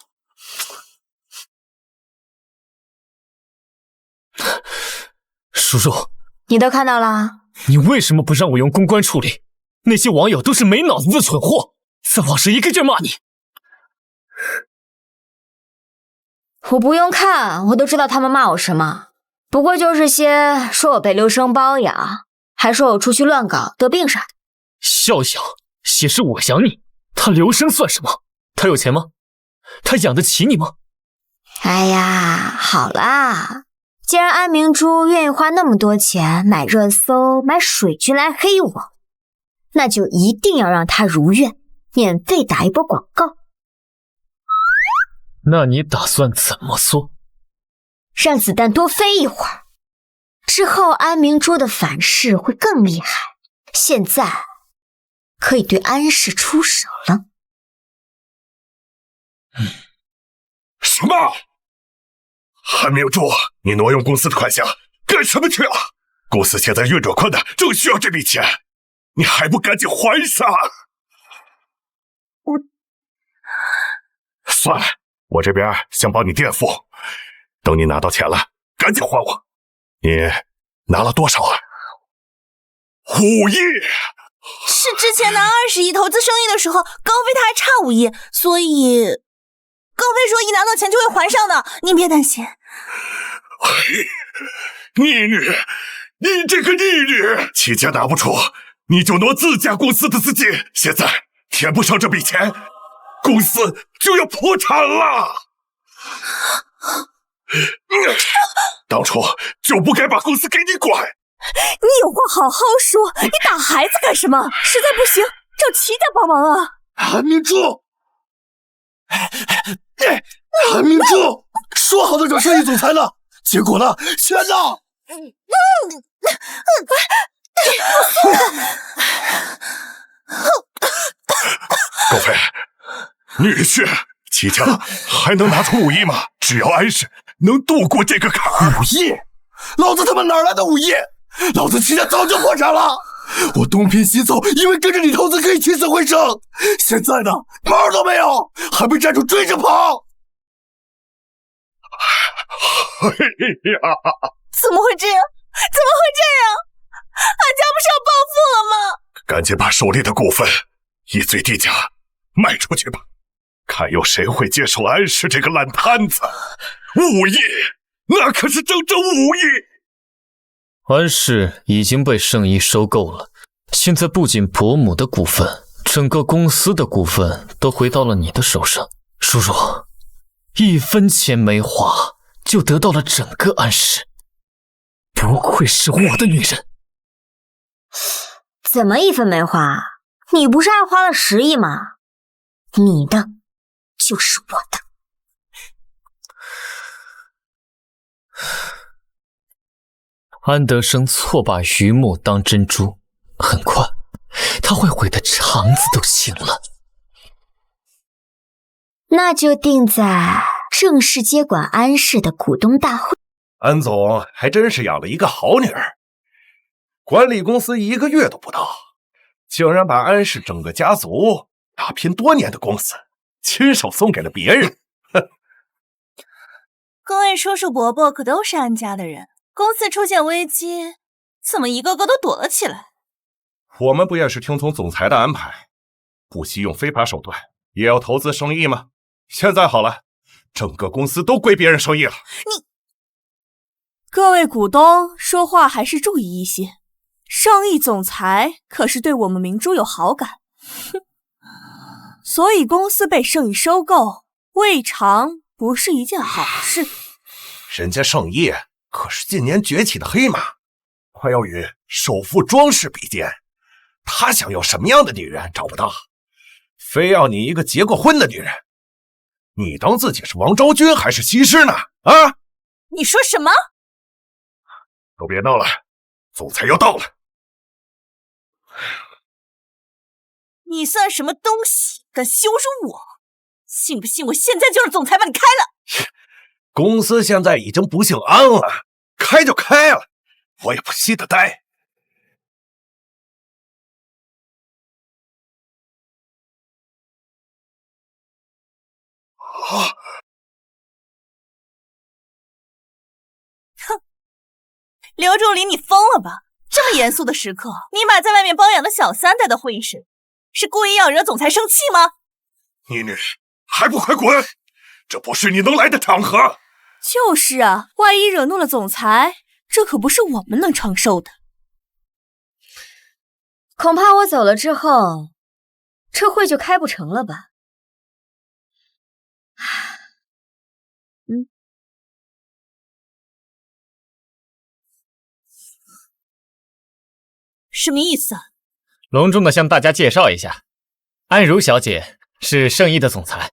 叔叔，你都看到了？你为什么不让我用公关处理？那些网友都是没脑子的蠢货，撒谎时一个劲骂你。我不用看，我都知道他们骂我什么。不过就是些说我被刘生包养，还说我出去乱搞得病啥的。笑想，也是我养你，他刘生算什么？他有钱吗？他养得起你吗？哎呀，好啦，既然安明珠愿意花那么多钱买热搜、买水军来黑我，那就一定要让他如愿，免费打一波广告。那你打算怎么做？让子弹多飞一会儿，之后安明珠的反噬会更厉害。现在可以对安氏出手了。什么？韩明珠，你挪用公司的款项干什么去了？公司现在运转困难，正需要这笔钱，你还不赶紧还上？算了，我这边想帮你垫付，等你拿到钱了，赶紧还我。你拿了多少啊？5亿。是之前拿20亿投资生意的时候，高飞他还差5亿，所以高飞说一拿到钱就会还上的，您别担心。逆女，你这个逆女，齐家拿不出，你就挪自家公司的资金，现在填不上这笔钱，公司就要破产了。当初就不该把公司给你管。你有话好好说，你打孩子干什么？实在不行，找齐家帮忙啊！韩明珠，韩明珠，说好的找生意总裁呢？结果呢？钱呢？高飞，女婿，齐家还能拿出5亿吗？只要安氏能度过这个坎儿。5亿？老子他妈哪来的5亿？老子齐家早就破产了。我东拼西凑，因为跟着你投资可以起死回生，现在呢，毛都没有，还被债主追着跑。哎呀！怎么会这样？怎么会这样？俺家不是要暴富了吗？赶紧把手里的股份以最低价卖出去吧，看有谁会接受安氏这个烂摊子。5亿，那可是整整5亿。安氏已经被圣医收购了，现在不仅伯母的股份，整个公司的股份都回到了你的手上。叔叔，1分钱没花就得到了整个安氏，不愧是我的女人。怎么1分没花？你不是还花了10亿吗？你的就是我的。安德生错把榆木当珍珠，很快他会悔得肠子都青了。那就定在正式接管安氏的股东大会。安总还真是养了一个好女儿，管理公司1个月都不到，竟然把安氏整个家族打拼多年的公司亲手送给了别人。各位叔叔伯伯可都是安家的人，公司出现危机，怎么一个个都躲了起来？我们不也是听从总裁的安排，不惜用非法手段也要投资生意吗？现在好了，整个公司都归别人生意了。各位股东说话还是注意一些，上亿总裁可是对我们明珠有好感，所以公司被圣意收购，未尝不是一件好事。人家圣意可是近年崛起的黑马，快要与首富庄氏比肩，他想要什么样的女人找不到，非要你一个结过婚的女人，你当自己是王昭君还是西施呢？啊！你说什么？都别闹了，总裁要到了。你算什么东西，敢羞辱我？信不信我现在就让总裁把你开了？公司现在已经不姓安了，开就开了，我也不稀得待。啊！刘助理，你疯了吧？这么严肃的时刻，你把在外面包养的小三带到会议室，是故意要惹总裁生气吗？你女，还不快滚！这不是你能来的场合。就是啊，万一惹怒了总裁，这可不是我们能承受的。恐怕我走了之后，这会就开不成了吧？什么意思啊？隆重的向大家介绍一下，安如小姐是圣意的总裁，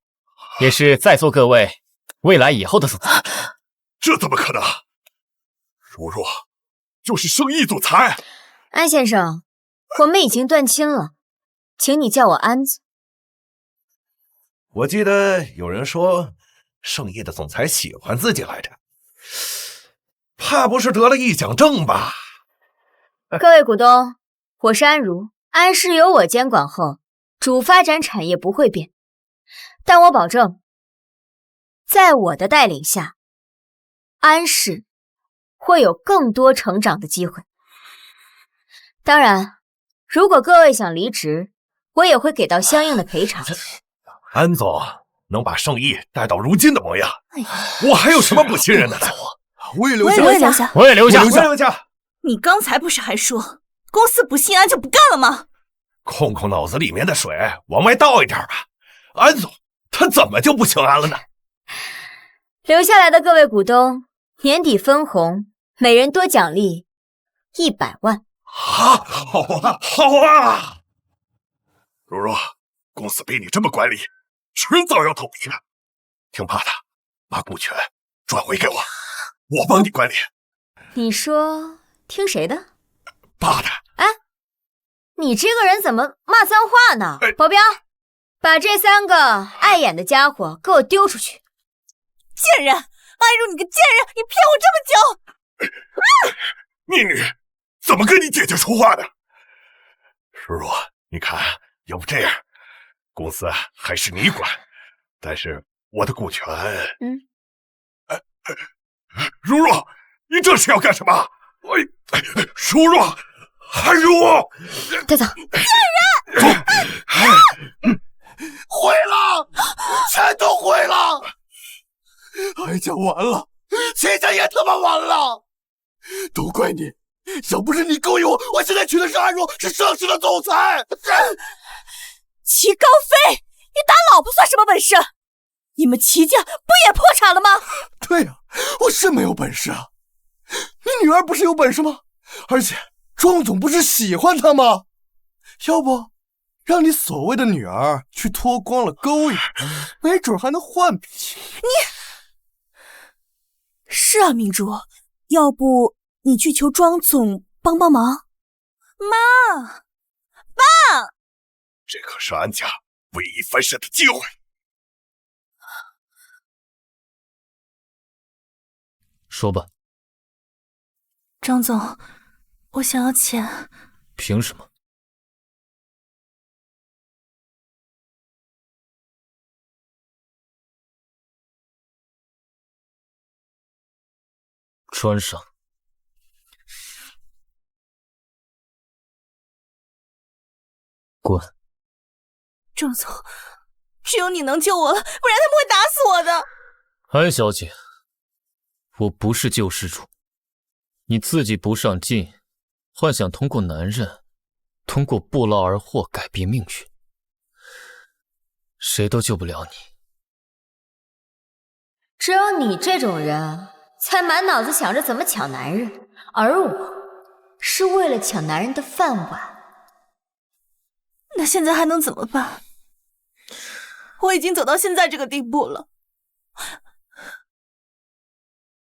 也是在座各位未来以后的总裁。这怎么可能？如若就是圣意总裁。安先生，我们已经断亲了，请你叫我安子。我记得有人说圣意的总裁喜欢自己来着，怕不是得了一奖证吧？各位股东，我是安如，安氏由我监管后，主发展产业不会变，但我保证，在我的带领下，安氏会有更多成长的机会。当然，如果各位想离职，我也会给到相应的赔偿。安总能把圣意带到如今的模样，我还有什么不信任的呢？我也留下，我也留下，我也留下，我留下。你刚才不是还说公司不姓安就不干了吗？控控脑子里面的水，往外倒一点吧。安总他怎么就不姓安了呢？留下来的各位股东，年底分红，每人多奖励100万。啊，好啊，好啊！如若公司被你这么管理，迟早要倒闭的。听爸的，把股权转回给我，我帮你管理。你说听谁的？爸的。哎，你这个人怎么骂脏话呢？保镖，把这3个碍眼的家伙给我丢出去！贱人，安如你个贱人，你骗我这么久！逆女，怎么跟你姐姐说话的？如若，你看，要不这样，公司还是你管，但是我的股权……如若，你这是要干什么？如若，安如，带走！贱人！毁了，全都毁了！哀家完了，齐家也他妈完了！都怪你！要不是你勾引我，我现在娶的是安如，是盛世的总裁。齐高飞，你打老婆算什么本事？你们齐家不也破产了吗？对呀，我是没有本事啊。你女儿不是有本事吗？而且庄总不是喜欢她吗？要不让你所谓的女儿去脱光了勾引，没准还能换脾气。是啊，明珠，要不你去求庄总帮帮忙？妈，爸，这可是安家唯一翻身的机会。说吧。张总，我想要钱。凭什么？穿上。滚！张总，只有你能救我了，不然他们会打死我的。安小姐，我不是救世主，你自己不上进，幻想通过男人，通过不劳而获改变命运，谁都救不了你。只有你这种人才满脑子想着怎么抢男人，而我是为了抢男人的饭碗。那现在还能怎么办？我已经走到现在这个地步了，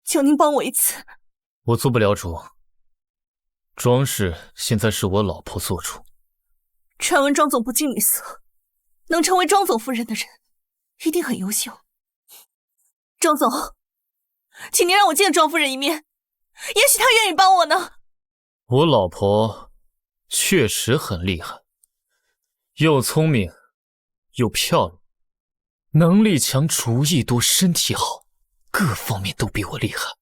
求您帮我一次。我做不了主，庄氏现在是我老婆做主。传闻庄总不近女色，能成为庄总夫人的人一定很优秀。庄总，请您让我见庄夫人一面，也许她愿意帮我呢。我老婆确实很厉害，又聪明又漂亮，能力强，主意多，身体好，各方面都比我厉害。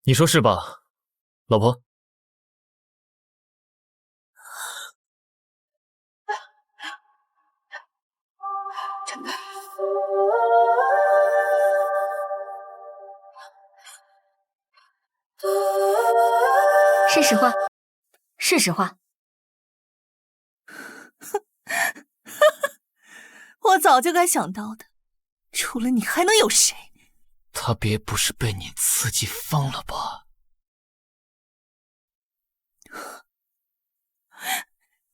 你说是吧，老婆？是实话，是实话。我早就该想到的，除了你还能有谁？他别不是被你刺激疯了吧？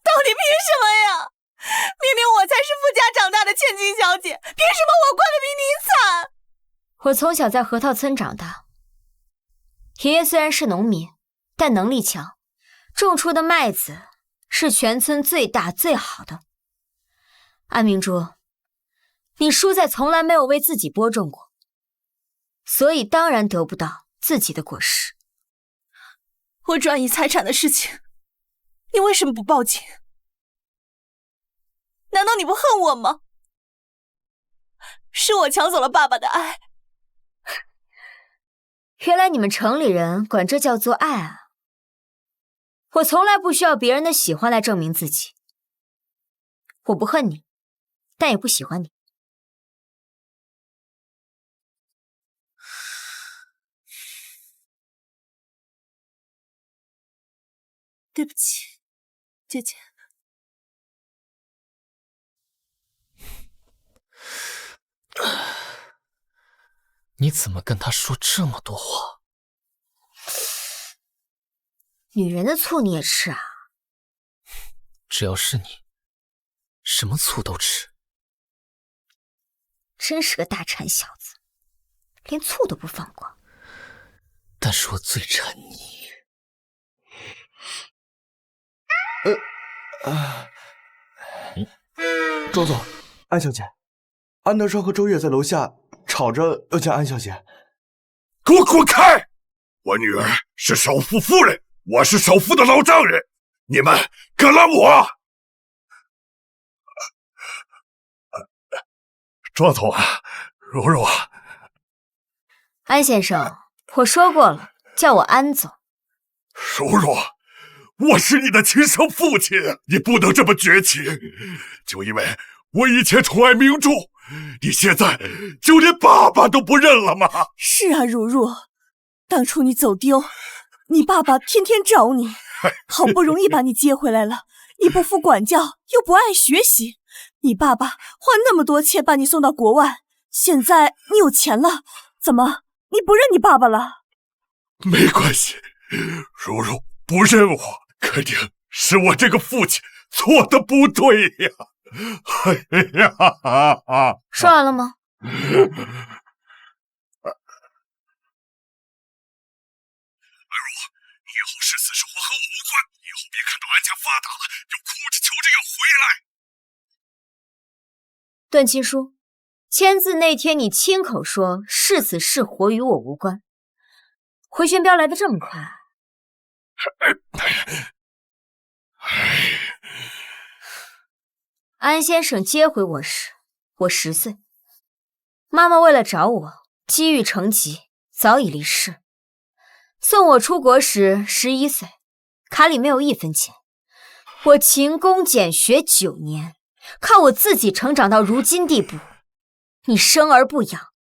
到底凭什么呀？明明我才是富家长大的千金小姐，凭什么我过得比你惨？我从小在河套村长大，爷爷虽然是农民，但能力强，种出的麦子是全村最大最好的。安明珠，你叔在从来没有为自己播种过，所以当然得不到自己的果实。我转移财产的事情，你为什么不报警？难道你不恨我吗？是我抢走了爸爸的爱。原来你们城里人管这叫做爱啊！我从来不需要别人的喜欢来证明自己。我不恨你，但也不喜欢你。对不起，姐姐。你怎么跟他说这么多话？女人的醋你也吃啊？只要是你，什么醋都吃。真是个大馋小子，连醋都不放过。但是我最馋你。庄总，安小姐，安德少和周月在楼下吵着要见安小姐。给我滚开！我女儿是首富夫人，我是首富的老丈人，你们敢拦我？庄总啊，如如啊，安先生，我说过了，叫我安总。如如，我是你的亲生父亲，你不能这么绝情。就因为我以前宠爱明珠，你现在就连爸爸都不认了吗？是啊，如如，当初你走丢，你爸爸天天找你，好不容易把你接回来了，你不服管教，又不爱学习，你爸爸花那么多钱把你送到国外，现在你有钱了，怎么你不认你爸爸了？没关系，如如不认我，肯定是我这个父亲做的不对呀。哎呀，说完了吗？二如，你以后是死是活和我无关，以后别看到安家发达了，就哭着求着要回来。段亲书，签字那天你亲口说是死是活与我无关，回旋镖来得这么快？安先生接回我时，我10岁，妈妈为了找我，积郁成疾，早已离世。送我出国时11岁，卡里没有1分钱，我勤工俭学9年，靠我自己成长到如今地步。你生而不养，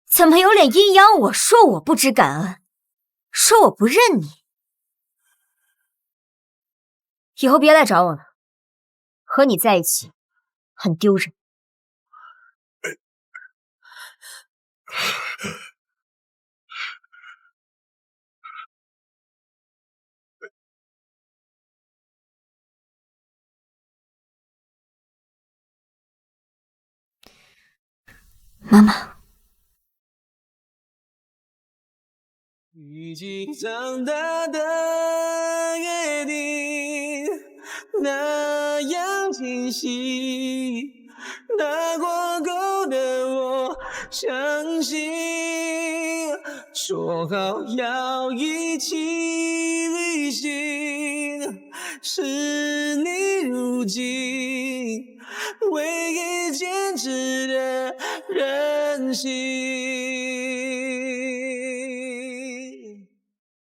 怎么有脸阴阳我，说我不知感恩，说我不认你？以后别来找我了，和你在一起很丢人。妈妈，已经长大的约定那样清晰，大过够的我相信，说好要一起旅行，是你如今唯一坚持的任性。